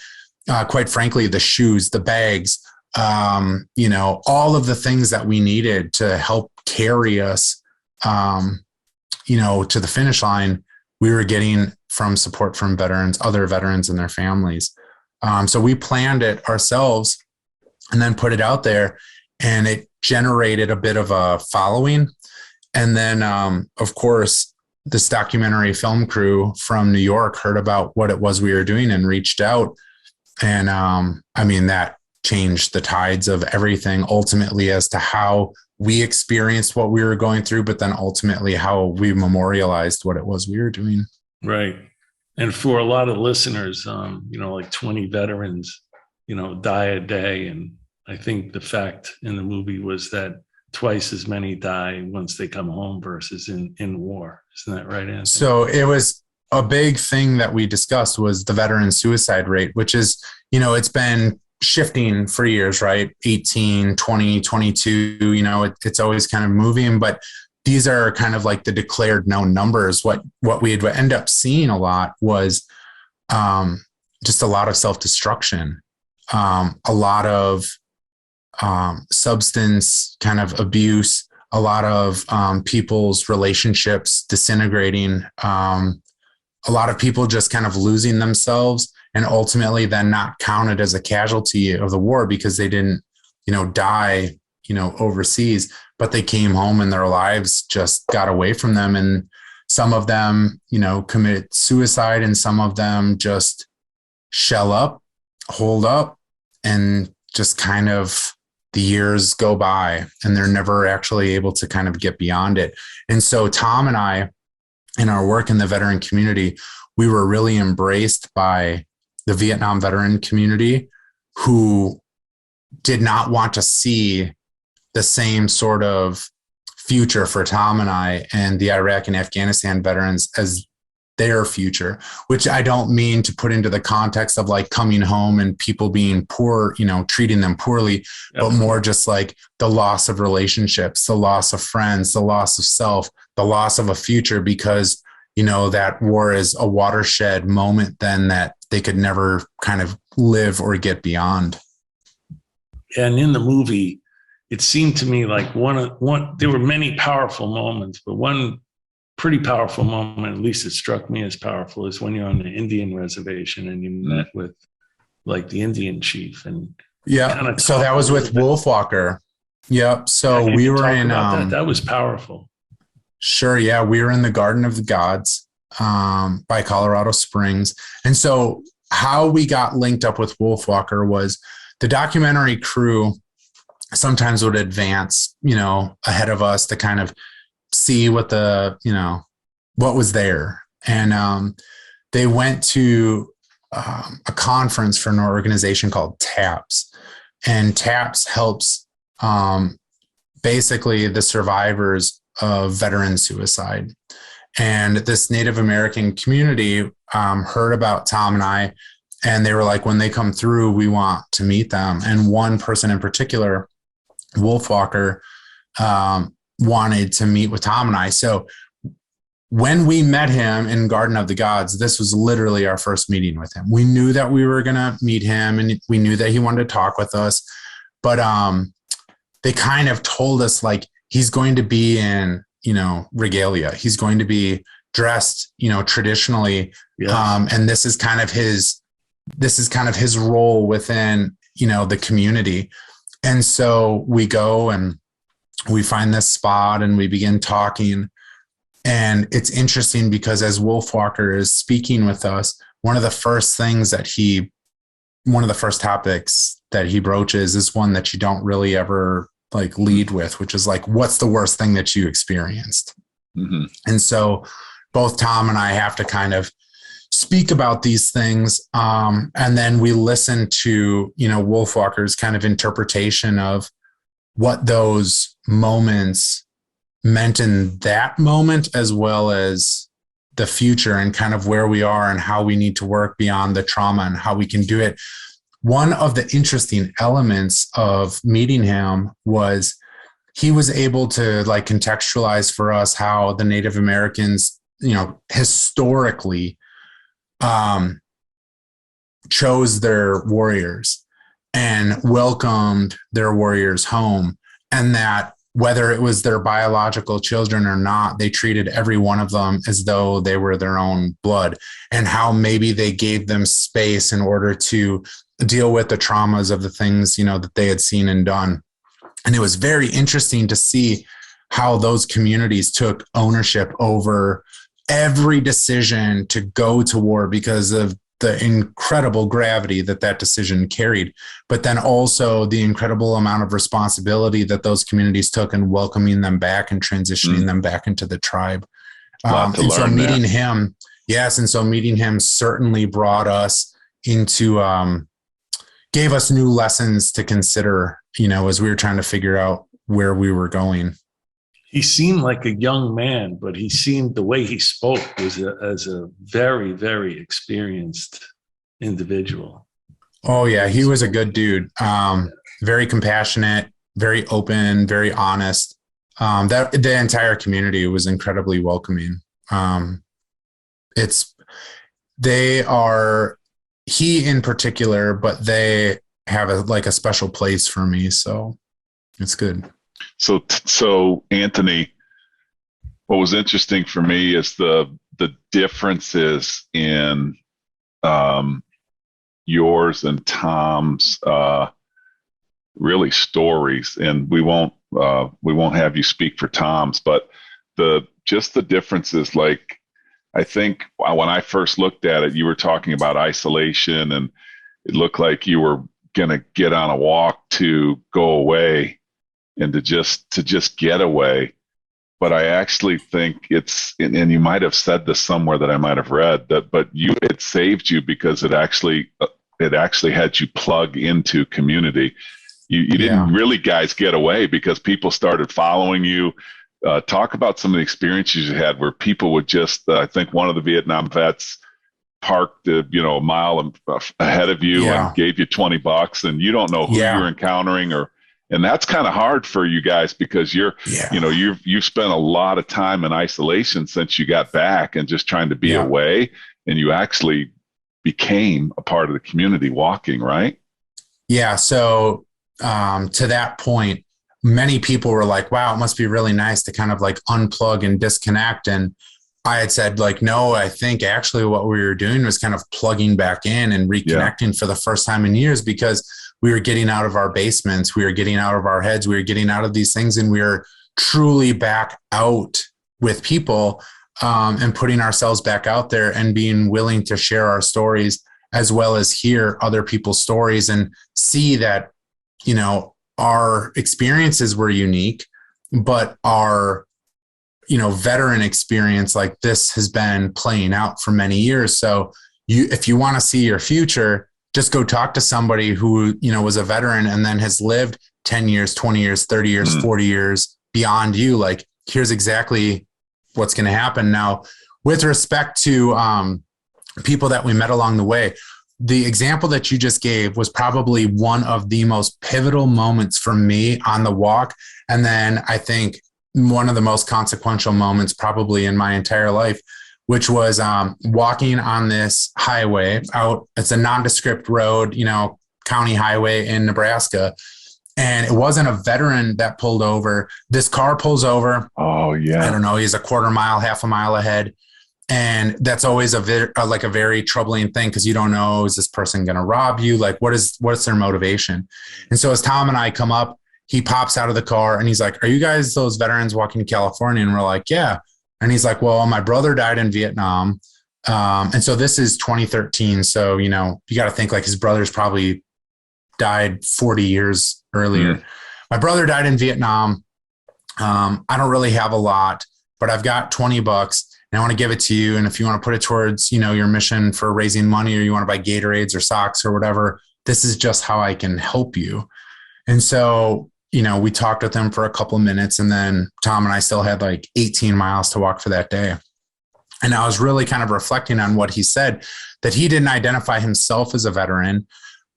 quite frankly, the shoes, the bags, all of the things that we needed to help carry us, to the finish line, we were getting from support from veterans, other veterans and their families. So we planned it ourselves and then put it out there, and it generated a bit of a following. And then, of course, this documentary film crew from New York heard about what it was we were doing and reached out. And that changed the tides of everything ultimately as to how we experienced what we were going through, but then ultimately how we memorialized what it was we were doing. Right. And for a lot of listeners, like 20 veterans, die a day. And I think the fact in the movie was that twice as many die once they come home versus in war. Isn't that right, Anthony? So it was a big thing that we discussed was the veteran suicide rate, which is, it's been shifting for years, right? 18, 20, 22, it's always kind of moving, but these are kind of like the declared known numbers. What we'd end up seeing a lot was just a lot of self-destruction, a lot of substance kind of abuse, a lot of people's relationships disintegrating, a lot of people just kind of losing themselves and ultimately then not counted as a casualty of the war because they didn't, die, overseas, but they came home and their lives just got away from them. And some of them, committed suicide, and some of them just shell up, hold up, and just kind of the years go by and they're never actually able to kind of get beyond it. And so Tom and I, in our work in the veteran community, we were really embraced by the Vietnam veteran community who did not want to see the same sort of future for Tom and I and the Iraq and Afghanistan veterans as their future, which I don't mean to put into the context of like coming home and people being poor, treating them poorly, but more just like the loss of relationships, the loss of friends, the loss of self, the loss of a future, because, that war is a watershed moment then that they could never kind of live or get beyond. And in the movie, it seemed to me like there were many powerful moments, but one pretty powerful moment, at least it struck me as powerful, is when you're on the Indian reservation and you met with like the Indian chief. And so that was with Wolf Walker. Yep. So we were in that was powerful. Sure. Yeah. We were in the Garden of the Gods by Colorado Springs. And so how we got linked up with Wolf Walker was the documentary crew sometimes would advance, ahead of us to kind of see what what was there. And they went to a conference for an organization called TAPS. And TAPS helps basically the survivors of veteran suicide. And this Native American community heard about Tom and I, and they were like, when they come through, we want to meet them. And one person in particular, Wolf Walker, wanted to meet with Tom and I. So when we met him in Garden of the Gods, this was literally our first meeting with him. We knew that we were going to meet him and we knew that he wanted to talk with us, but they kind of told us like, he's going to be in, regalia. He's going to be dressed, traditionally. Yes. And this is kind of his this is kind of his role within, the community. And so we go and we find this spot and we begin talking. And it's interesting because as Wolfwalker is speaking with us, one of the first topics that he broaches is one that you don't really ever like lead with, which is like, what's the worst thing that you experienced? Mm-hmm. And so both Tom and I have to kind of speak about these things. And then we listen to, Wolfwalker's kind of interpretation of what those moments meant in that moment, as well as the future and kind of where we are and how we need to work beyond the trauma and how we can do it. One of the interesting elements of meeting him was he was able to like contextualize for us how the Native Americans, historically chose their warriors and welcomed their warriors home, and that whether it was their biological children or not, they treated every one of them as though they were their own blood, and how maybe they gave them space in order to deal with the traumas of the things, that they had seen and done. And it was very interesting to see how those communities took ownership over every decision to go to war because of the incredible gravity that decision carried, but then also the incredible amount of responsibility that those communities took in welcoming them back and transitioning them back into the tribe. And so meeting him, yes. And so meeting him certainly brought us into, gave us new lessons to consider, as we were trying to figure out where we were going. He seemed like a young man, but the way he spoke was as a very, very experienced individual. Oh yeah. He was a good dude. Very compassionate, very open, very honest. That the entire community was incredibly welcoming. He in particular, but they have a special place for me. So it's good. So Anthony, what was interesting for me is the differences in yours and Tom's really stories, and we won't have you speak for Tom's, but the differences. Like, I think when I first looked at it, you were talking about isolation, and it looked like you were gonna get on a walk to go away and to just get away. But I actually think and you might have said this somewhere that I might have read that, but it saved you because it actually had you plug into community. You didn't really, guys, get away because people started following you. Talk about some of the experiences you had where people would just, I think one of the Vietnam vets parked, a mile ahead of you and gave you $20, and you don't know who you're encountering, and that's kind of hard for you guys because you've spent a lot of time in isolation since you got back and just trying to be away, and you actually became a part of the community walking, right? Yeah. So to that point, many people were like, wow, it must be really nice to kind of like unplug and disconnect. And I had said like, no, I think actually what we were doing was kind of plugging back in and reconnecting for the first time in years, because we were getting out of our basements. We were getting out of our heads. We were getting out of these things, and we were truly back out with people, and putting ourselves back out there and being willing to share our stories as well as hear other people's stories and see that, our experiences were unique, but our, veteran experience like this has been playing out for many years. So if you want to see your future, just go talk to somebody who, was a veteran and then has lived 10 years, 20 years, 30 years, 40 years beyond you. Like, here's exactly what's going to happen. Now, with respect to people that we met along the way, the example that you just gave was probably one of the most pivotal moments for me on the walk. And then I think one of the most consequential moments probably in my entire life, which was walking on this highway out. It's a nondescript road, county highway in Nebraska. And it wasn't a veteran that pulled over. This car pulls over. Oh, yeah. I don't know. He's a quarter mile, half a mile ahead. And that's always a very troubling thing, because you don't know, is this person going to rob you? Like, what's their motivation? And so as Tom and I come up, he pops out of the car and he's like, "Are you guys those veterans walking to California?" And we're like, "Yeah." And he's like, "Well, my brother died in Vietnam." And so this is 2013. So, you got to think like his brother's probably died 40 years earlier. My brother died in Vietnam. I don't really have a lot, but I've got $20 and I want to give it to you. And if you want to put it towards, your mission for raising money, or you want to buy Gatorades or socks or whatever, this is just how I can help you. And so, we talked with him for a couple of minutes, and then Tom and I still had like 18 miles to walk for that day. And I was really kind of reflecting on what he said, that he didn't identify himself as a veteran,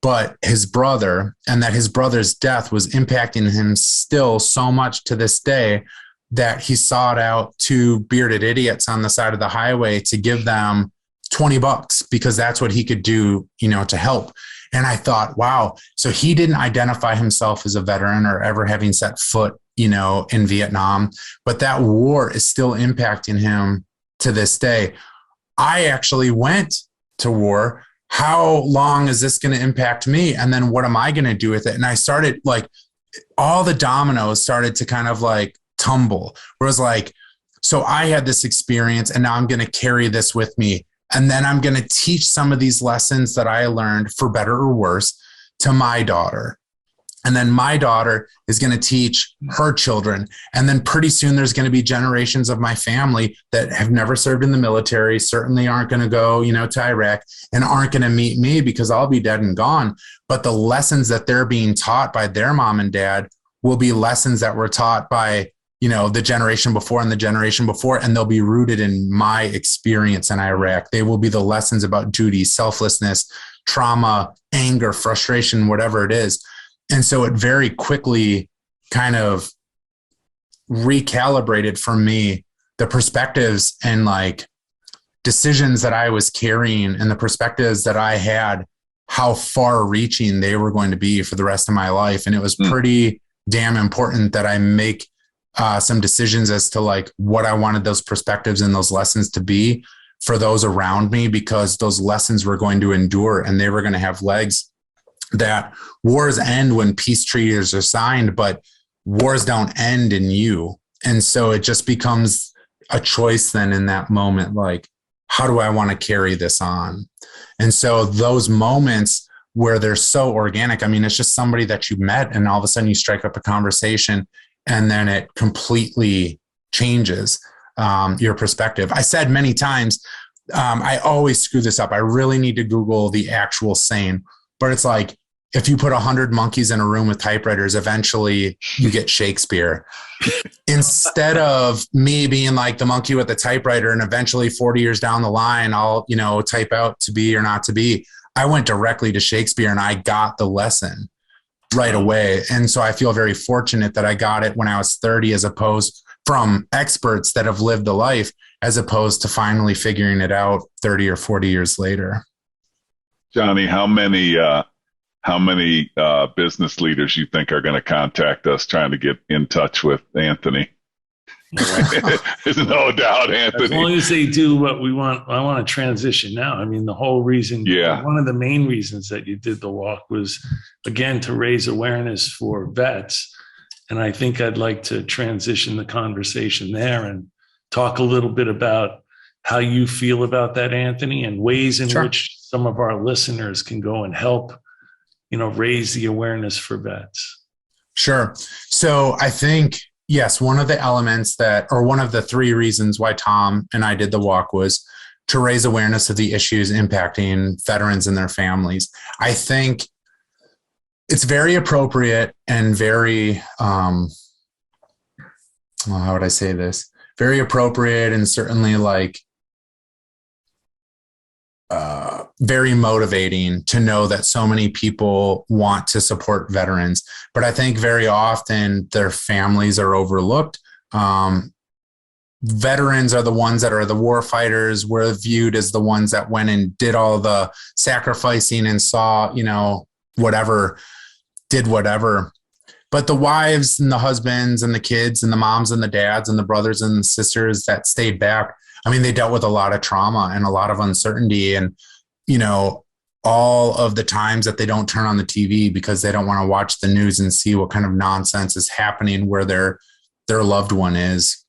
but his brother, and that his brother's death was impacting him still so much to this day that he sought out two bearded idiots on the side of the highway to give them $20 because that's what he could do, to help. And I thought, wow, so he didn't identify himself as a veteran or ever having set foot, in Vietnam, but that war is still impacting him to this day. I actually went to war. How long is this going to impact me? And then what am I going to do with it? And I started all the dominoes started to kind of tumble, where it was like, so I had this experience and now I'm going to carry this with me. And then I'm going to teach some of these lessons that I learned, for better or worse, to my daughter. And then my daughter is going to teach her children. And then pretty soon there's going to be generations of my family that have never served in the military, certainly aren't going to go, to Iraq, and aren't going to meet me because I'll be dead and gone. But the lessons that they're being taught by their mom and dad will be lessons that were taught by, the generation before and the generation before, and they'll be rooted in my experience in Iraq. They will be the lessons about duty, selflessness, trauma, anger, frustration, whatever it is. And so it very quickly kind of recalibrated for me the perspectives and decisions that I was carrying, and the perspectives that I had, how far reaching they were going to be for the rest of my life. And it was pretty damn important that I make some decisions as to what I wanted those perspectives and those lessons to be for those around me, because those lessons were going to endure and they were going to have legs. That wars end when peace treaties are signed, but wars don't end in you. And so it just becomes a choice then in that moment, how do I want to carry this on? And so those moments where they're so organic, it's just somebody that you met and all of a sudden you strike up a conversation, and then it completely changes your perspective. I said many times, I always screw this up. I really need to Google the actual saying, but it's if you put 100 monkeys in a room with typewriters, eventually you get Shakespeare. Instead of me being the monkey with the typewriter, and eventually 40 years down the line, I'll, type out to be or not to be. I went directly to Shakespeare and I got the lesson right away. And so I feel very fortunate that I got it when I was 30, as opposed from experts that have lived a life, as opposed to finally figuring it out 30 or 40 years later. Johnny, how many business leaders you think are going to contact us trying to get in touch with Anthony? There's no doubt, Anthony. As long as they do what we want. I want to transition now. The whole reason, one of the main reasons that you did the walk was, again, to raise awareness for vets. And I think I'd like to transition the conversation there and talk a little bit about how you feel about that, Anthony, and ways in which some of our listeners can go and help, raise the awareness for vets. Sure. So I think, yes, one of the elements one of the three reasons why Tom and I did the walk was to raise awareness of the issues impacting veterans and their families. I think it's very appropriate and very, how would I say this? Very appropriate and certainly very motivating to know that so many people want to support veterans. But I think very often their families are overlooked. Veterans are the ones that are the war fighters. We're viewed as the ones that went and did all the sacrificing and saw, whatever, did whatever. But the wives and the husbands and the kids and the moms and the dads and the brothers and the sisters that stayed back, I mean, they dealt with a lot of trauma and a lot of uncertainty, and, you know, all of the times that they don't turn on the TV because they don't want to watch the news and see what kind of nonsense is happening where their loved one is.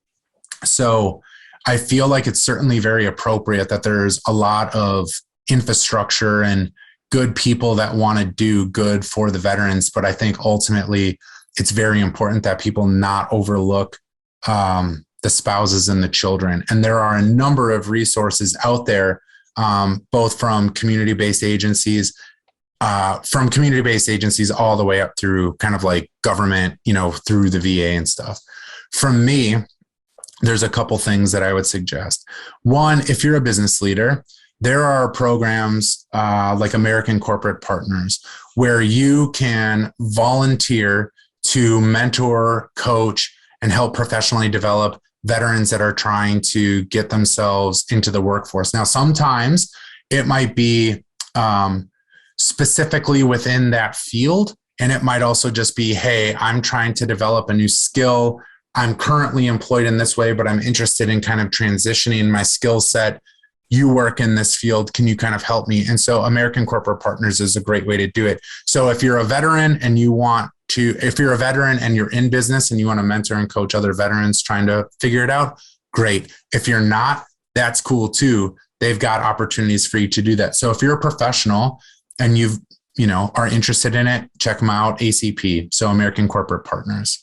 So I feel like it's certainly very appropriate that there's a lot of infrastructure and good people that want to do good for the veterans. But I think ultimately it's very important that people not overlook the spouses and the children. And there are a number of resources out there, both from community-based agencies, all the way up through kind of like government, you know, through the VA and stuff. From me, there's a couple things that I would suggest. One, if you're a business leader, there are programs like American Corporate Partners where you can volunteer to mentor, coach, and help professionally develop veterans that are trying to get themselves into the workforce. Now, sometimes it might be specifically within that field, and it might also just be, hey, I'm trying to develop a new skill. I'm currently employed in this way, but I'm interested in kind of transitioning my skill set. You work in this field. Can you kind of help me? And so American Corporate Partners is a great way to do it. So if you're a veteran and if you're a veteran and you're in business and you want to mentor and coach other veterans trying to figure it out, great. If you're not, that's cool too. They've got opportunities for you to do that. So if you're a professional and are interested in it, check them out, ACP. So American Corporate Partners.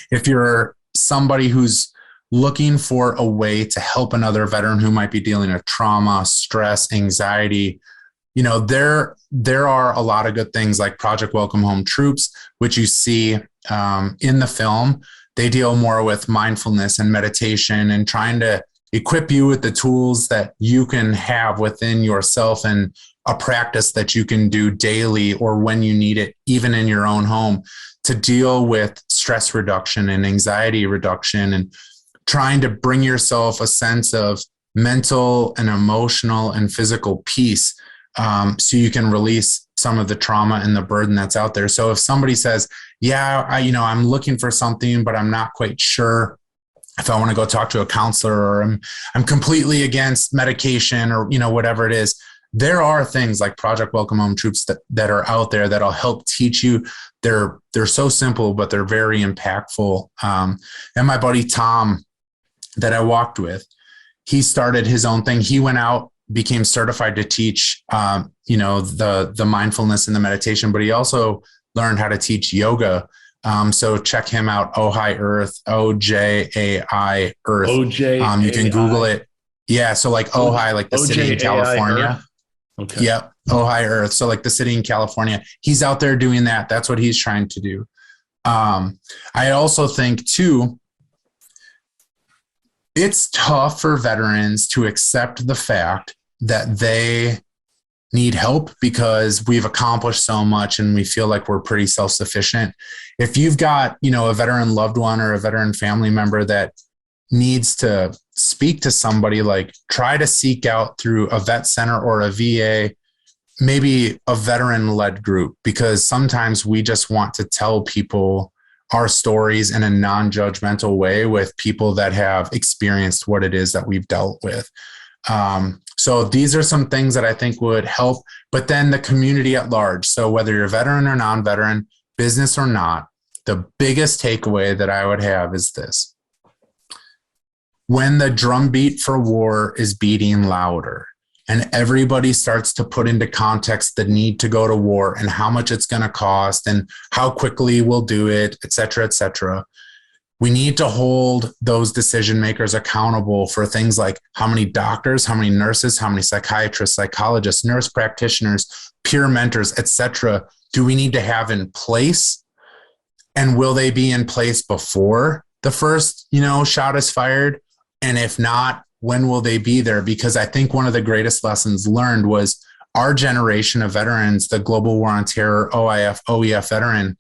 If you're somebody who's looking for a way to help another veteran who might be dealing with trauma, stress, anxiety, there are a lot of good things like Project Welcome Home Troops, which you see in the film. They deal more with mindfulness and meditation and trying to equip you with the tools that you can have within yourself and a practice that you can do daily or when you need it, even in your own home, to deal with stress reduction and anxiety reduction and trying to bring yourself a sense of mental and emotional and physical peace, so you can release some of the trauma and the burden that's out there. So if somebody says, yeah, I'm looking for something, but I'm not quite sure if I want to go talk to a counselor, or I'm completely against medication, or, whatever it is, there are things like Project Welcome Home Troops that are out there that'll help teach you. They're so simple, but they're very impactful. And my buddy Tom that I walked with, he started his own thing. He went out, became certified to teach, the mindfulness and the meditation, but he also learned how to teach yoga. So check him out, Ojai Earth, OJAI Earth. OJAI. You can Google it. Yeah. So like Ojai, like the city in California. Earth? Okay. Yep. Ojai Earth. So like the city in California, he's out there doing that. That's what he's trying to do. I also think too, it's tough for veterans to accept the fact that they need help because we've accomplished so much and we feel like we're pretty self-sufficient. If you've got, a veteran loved one or a veteran family member that needs to speak to somebody, like try to seek out through a vet center or a VA, maybe a veteran-led group, because sometimes we just want to tell people our stories in a non-judgmental way with people that have experienced what it is that we've dealt with. So these are some things that I think would help, but then the community at large. So whether you're a veteran or non-veteran, business or not, the biggest takeaway that I would have is this: when the drumbeat for war is beating louder and everybody starts to put into context the need to go to war and how much it's going to cost and how quickly we'll do it, et cetera, we need to hold those decision makers accountable for things like how many doctors, how many nurses, how many psychiatrists, psychologists, nurse practitioners, peer mentors, et cetera, do we need to have in place? And will they be in place before the first, shot is fired? And if not, when will they be there? Because I think one of the greatest lessons learned was our generation of veterans, the Global War on Terror, OEF veteran,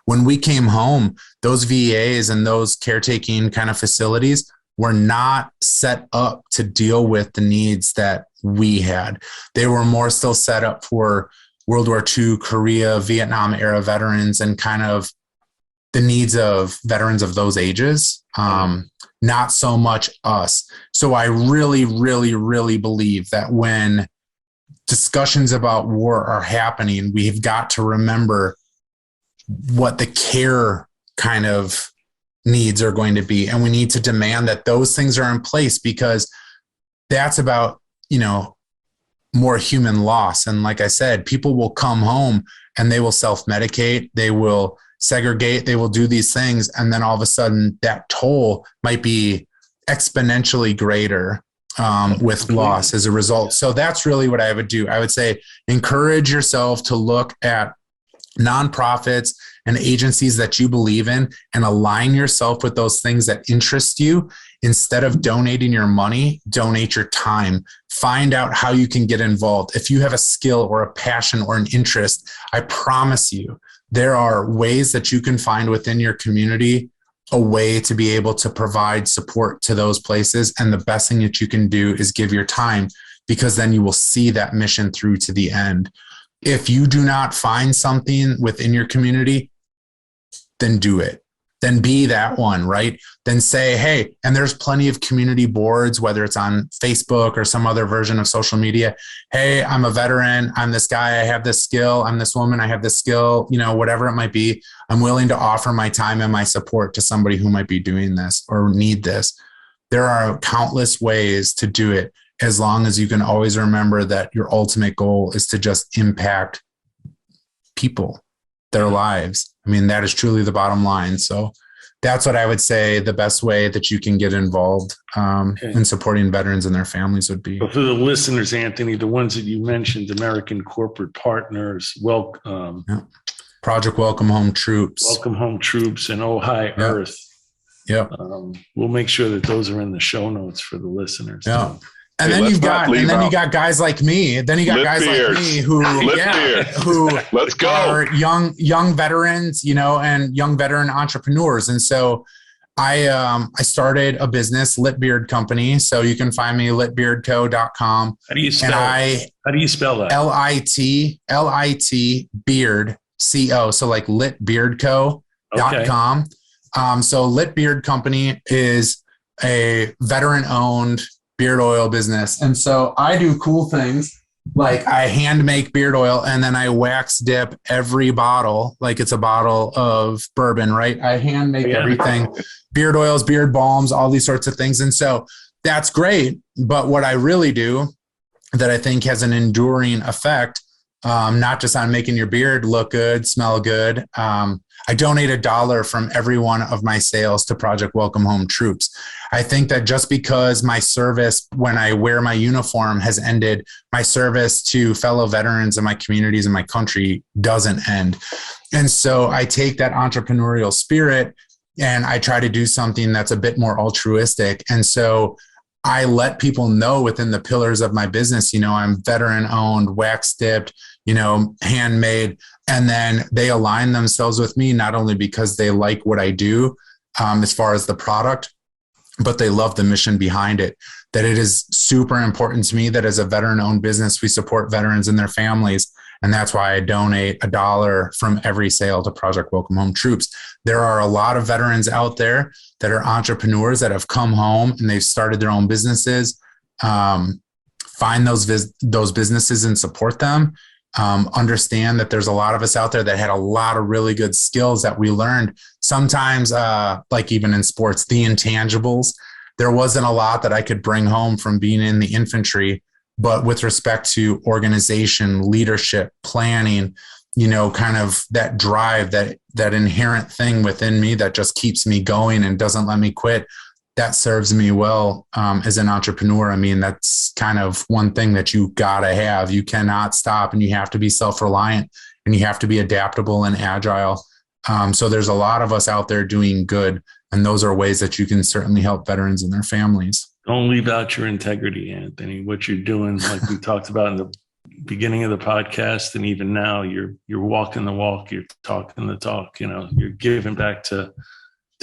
when we came home, those VAs and those caretaking kind of facilities were not set up to deal with the needs that we had. They were more still set up for World War II, Korea, Vietnam era veterans, and the needs of veterans of those ages, not so much us. So I really, really, really believe that when discussions about war are happening, we've got to remember what the care kind of needs are going to be. And we need to demand that those things are in place, because that's about, more human loss. And like I said, people will come home and they will self-medicate, they will segregate, they will do these things. And then all of a sudden that toll might be exponentially greater with loss as a result. So that's really what I would do. I would say, encourage yourself to look at nonprofits and agencies that you believe in and align yourself with those things that interest you. Instead of donating your money, donate your time. Find out how you can get involved. If you have a skill or a passion or an interest, I promise you, there are ways that you can find within your community a way to be able to provide support to those places. And the best thing that you can do is give your time, because then you will see that mission through to the end. If you do not find something within your community, then do it. Then be that one, right? Then say, hey, and there's plenty of community boards, whether it's on Facebook or some other version of social media. Hey, I'm a veteran. I'm this guy. I have this skill. I'm this woman. I have this skill, whatever it might be. I'm willing to offer my time and my support to somebody who might be doing this or need this. There are countless ways to do it, as long as you can always remember that your ultimate goal is to just impact people, their lives. I mean, that is truly the bottom line. So that's what I would say the best way that you can get involved in supporting veterans and their families would be. But for the listeners, Anthony, the ones that you mentioned, American Corporate Partners, Project Welcome Home Troops. Welcome Home Troops and Oh Hi Earth. Yep. We'll make sure that those are in the show notes for the listeners. Yeah. And then you got guys like me. Then you got guys like me who let's go. Are young veterans, and young veteran entrepreneurs. And so I started a business, Lit Beard Company. So you can find me litbeardco.com. How do you spell that? LIT Beard CO. So like litbeardco.com. So Lit Beard Company is a veteran owned beard oil business. And so I do cool things like I hand make beard oil and then I wax dip every bottle like it's a bottle of bourbon, right? I hand make everything, beard oils, beard balms, all these sorts of things. And so that's great. But what I really do that I think has an enduring effect, not just on making your beard look good, smell good. I donate $1 from every one of my sales to Project Welcome Home Troops. I think that just because my service, when I wear my uniform, has ended, my service to fellow veterans in my communities and my country doesn't end. And so I take that entrepreneurial spirit and I try to do something that's a bit more altruistic. And so I let people know within the pillars of my business, I'm veteran owned, wax dipped, handmade. And then they align themselves with me, not only because they like what I do as far as the product, but they love the mission behind it, that it is super important to me that as a veteran owned business, we support veterans and their families. And that's why I donate $1 from every sale to Project Welcome Home Troops. There are a lot of veterans out there that are entrepreneurs that have come home and they've started their own businesses. Find those businesses and support them. Understand that there's a lot of us out there that had a lot of really good skills that we learned. Sometimes, like even in sports, the intangibles, there wasn't a lot that I could bring home from being in the infantry, but with respect to organization, leadership, planning, kind of that drive, that inherent thing within me that just keeps me going and doesn't let me quit. That serves me well as an entrepreneur. I mean, that's kind of one thing that you gotta have. You cannot stop, and you have to be self-reliant, and you have to be adaptable and agile. So there's a lot of us out there doing good, and those are ways that you can certainly help veterans and their families. Don't leave out your integrity, Anthony. What you're doing, like we talked about in the beginning of the podcast, and even now, you're walking the walk, you're talking the talk. You're giving back to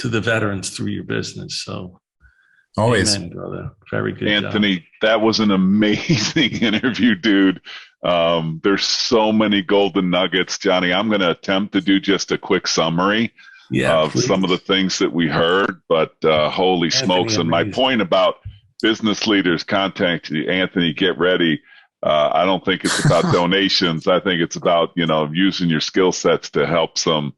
the veterans through your business. So. Always. Amen, brother. Very good, Anthony. job. That was an amazing interview, dude. There's so many golden nuggets, Johnny. I'm going to attempt to do just a quick summary. Yeah, of some of the things that we heard, but holy smokes. And my point about business leaders contacting you, Anthony, get ready. I don't think it's about donations. I think it's about, using your skill sets to help some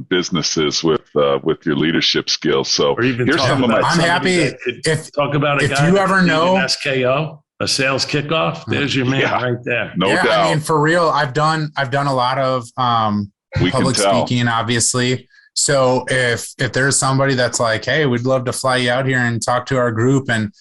businesses with your leadership skills. So here's some of my. I'm happy if talk about a if guy you ever know an SKO, a sales kickoff. There's your man right there. No doubt. I mean, for real, I've done a lot of public speaking, obviously. So if there's somebody that's like, hey, we'd love to fly you out here and talk to our group and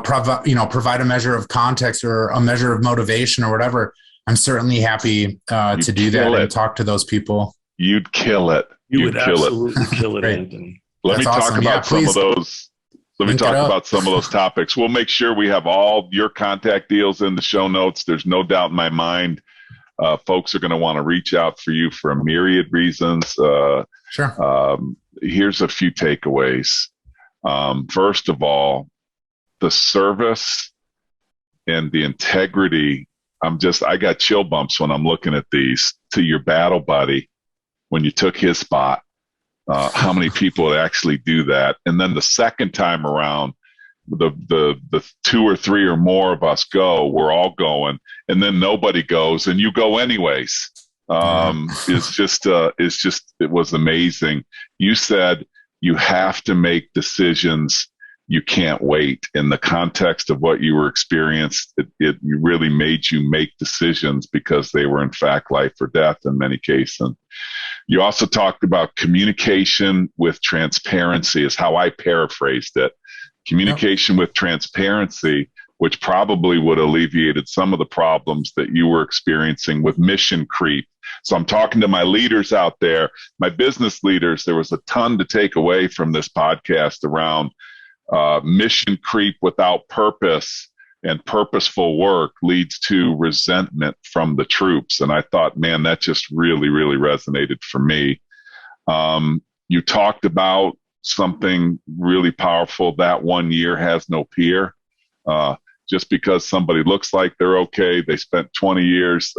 provide a measure of context or a measure of motivation or whatever, I'm certainly happy to do that and talk to those people. You'd kill it. You would absolutely kill it, Anthony. Let me talk about some of those. Let me talk about some of those topics. We'll make sure we have all your contact deals in the show notes. There's no doubt in my mind, folks are going to want to reach out for you for a myriad reasons. Sure. Here's a few takeaways. First of all, the service and the integrity. I got chill bumps when I'm looking at these. To your battle buddy, when you took his spot, how many people actually do that? And then the second time around, the 2 or 3 or more of us go, we're all going, and then nobody goes, and you go anyways. It was amazing. You said you have to make decisions. You can't wait. In the context of what you were experienced, it really made you make decisions because they were in fact life or death in many cases. And you also talked about communication with transparency is how I paraphrased it. Communication with transparency, which probably would have alleviated some of the problems that you were experiencing with mission creep. So I'm talking to my leaders out there, my business leaders. There was a ton to take away from this podcast around mission creep without purpose and purposeful work leads to resentment from the troops. And I thought, man, that just really, really resonated for me. You talked about something really powerful. That 1 year has no peer. Just because somebody looks like they're okay, they spent 20 years,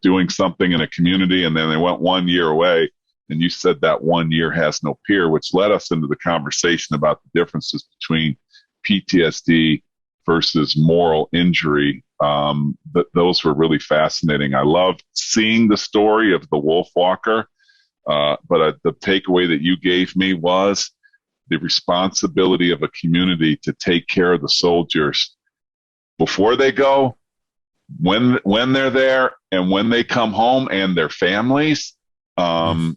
doing something in a community, and then they went 1 year away. And you said that 1 year has no peer, which led us into the conversation about the differences between PTSD versus moral injury. Those were really fascinating. I loved seeing the story of the wolf walker. But the takeaway that you gave me was the responsibility of a community to take care of the soldiers before they go, when they're there, and when they come home, and their families.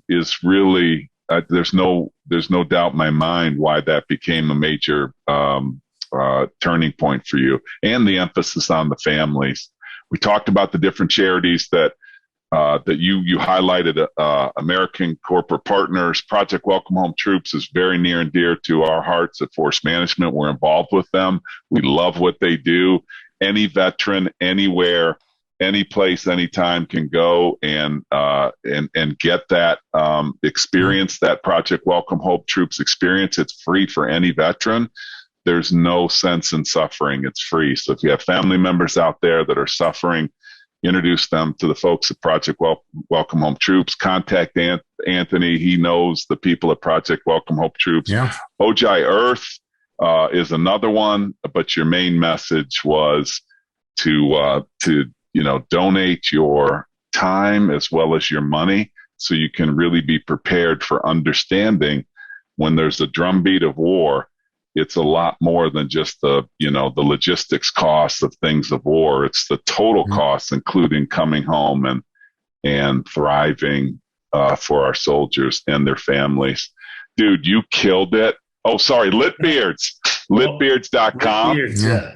Is really there's no doubt in my mind why that became a major turning point for you, and the emphasis on the families. We talked about the different charities that you highlighted. American Corporate Partners, Project Welcome Home Troops is very near and dear to our hearts at Force Management. We're involved with them. We love what they do. Any veteran, anywhere, any place, anytime can go and get that experience, that Project Welcome Hope Troops experience. It's free for any veteran. There's no sense in suffering. It's free. So if you have family members out there that are suffering, introduce them to the folks at Project Welcome Home Troops. Contact Anthony. He knows the people at Project Welcome Hope Troops. Yeah. Ojai Earth is another one, but your main message was to donate your time as well as your money so you can really be prepared for understanding when there's a drumbeat of war. It's a lot more than just the logistics costs of things of war. It's the total costs, including coming home and thriving for our soldiers and their families. Dude, you killed it. Oh, sorry, Litbeards. Litbeards.com.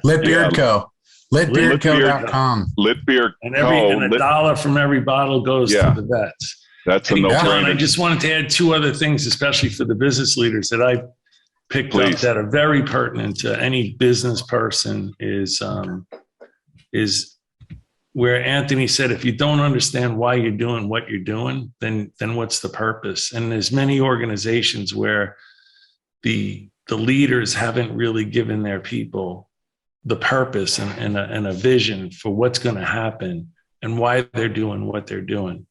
Litbeard Co. Litbeardco.com. Litbeard and a dollar from every bottle goes to the vets. That's a no-brainer. I just wanted to add 2 other things, especially for the business leaders that I picked up that are very pertinent to any business person is where Anthony said, if you don't understand why you're doing what you're doing, then what's the purpose? And there's many organizations where the leaders haven't really given their people the purpose and a vision for what's going to happen and why they're doing what they're doing.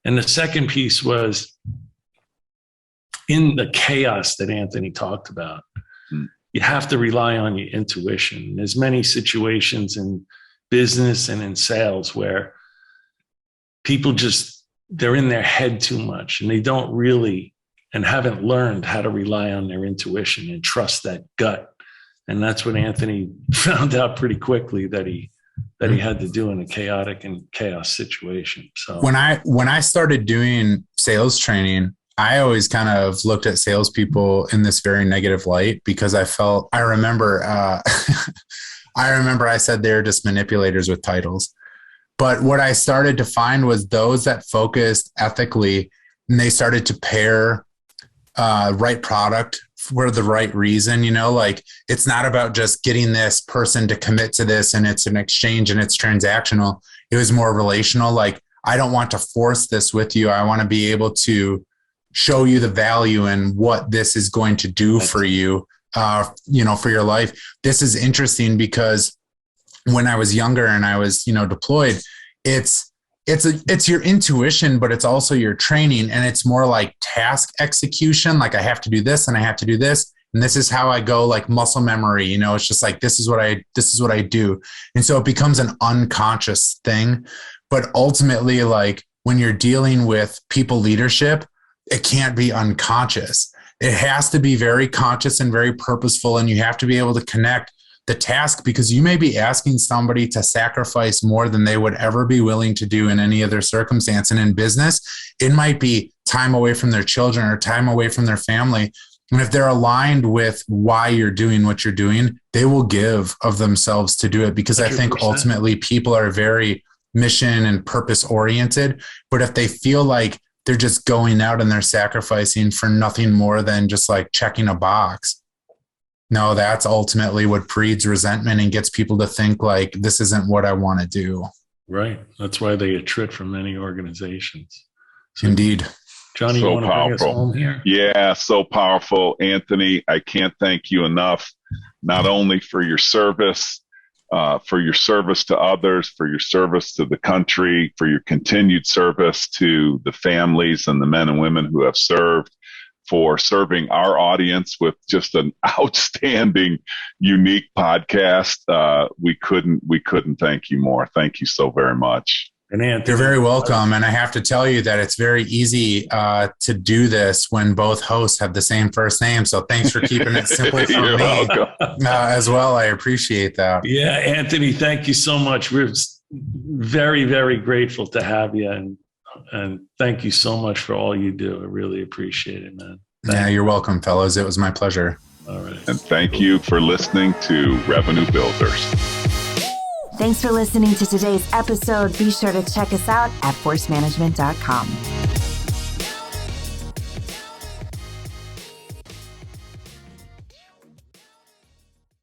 And the second piece was in the chaos that Anthony talked about, you have to rely on your intuition. There's many situations in business and in sales where people they're in their head too much, and they don't really and haven't learned how to rely on their intuition and trust that gut. And that's what Anthony found out pretty quickly that he had to do in a chaotic and chaos situation. So when I started doing sales training, I always kind of looked at salespeople in this very negative light because I remember I said they're just manipulators with titles. But what I started to find was those that focused ethically, and they started to pair right product for the right reason. Like, it's not about just getting this person to commit to this and it's an exchange and it's transactional. It was more relational. Like, I don't want to force this with you. I want to be able to show you the value and what this is going to do for you, for your life. This is interesting because when I was younger and I was, deployed, it's your intuition, but it's also your training, and it's more like task execution. Like, I have to do this and I have to do this. And this is how I go, like muscle memory, it's just like, this is what I do. And so it becomes an unconscious thing. But ultimately, like, when you're dealing with people leadership, it can't be unconscious. It has to be very conscious and very purposeful. And you have to be able to connect the task, because you may be asking somebody to sacrifice more than they would ever be willing to do in any other circumstance. And in business, it might be time away from their children or time away from their family. And if they're aligned with why you're doing what you're doing, they will give of themselves to do it, because 100%. I think ultimately people are very mission and purpose oriented. But if they feel like they're just going out and they're sacrificing for nothing more than just like checking a box, no, that's ultimately what breeds resentment and gets people to think like, this isn't what I want to do. Right. That's why they attrit from many organizations. So, indeed. Johnny, so you want to bring us home here? Yeah, so powerful. Anthony, I can't thank you enough, not only for your service to others, for your service to the country, for your continued service to the families and the men and women who have served, for serving our audience with just an outstanding, unique podcast. We couldn't thank you more. Thank you so very much. And Anthony, you're very welcome. And I have to tell you that it's very easy to do this when both hosts have the same first name. So thanks for keeping it simple for You're me welcome. as well. I appreciate that. Yeah, Anthony, thank you so much. We're very, very grateful to have you. And thank you so much for all you do. I really appreciate it, man. You're welcome, fellows. It was my pleasure. All right. And thank you for listening to Revenue Builders. Thanks for listening to today's episode. Be sure to check us out at forcemanagement.com.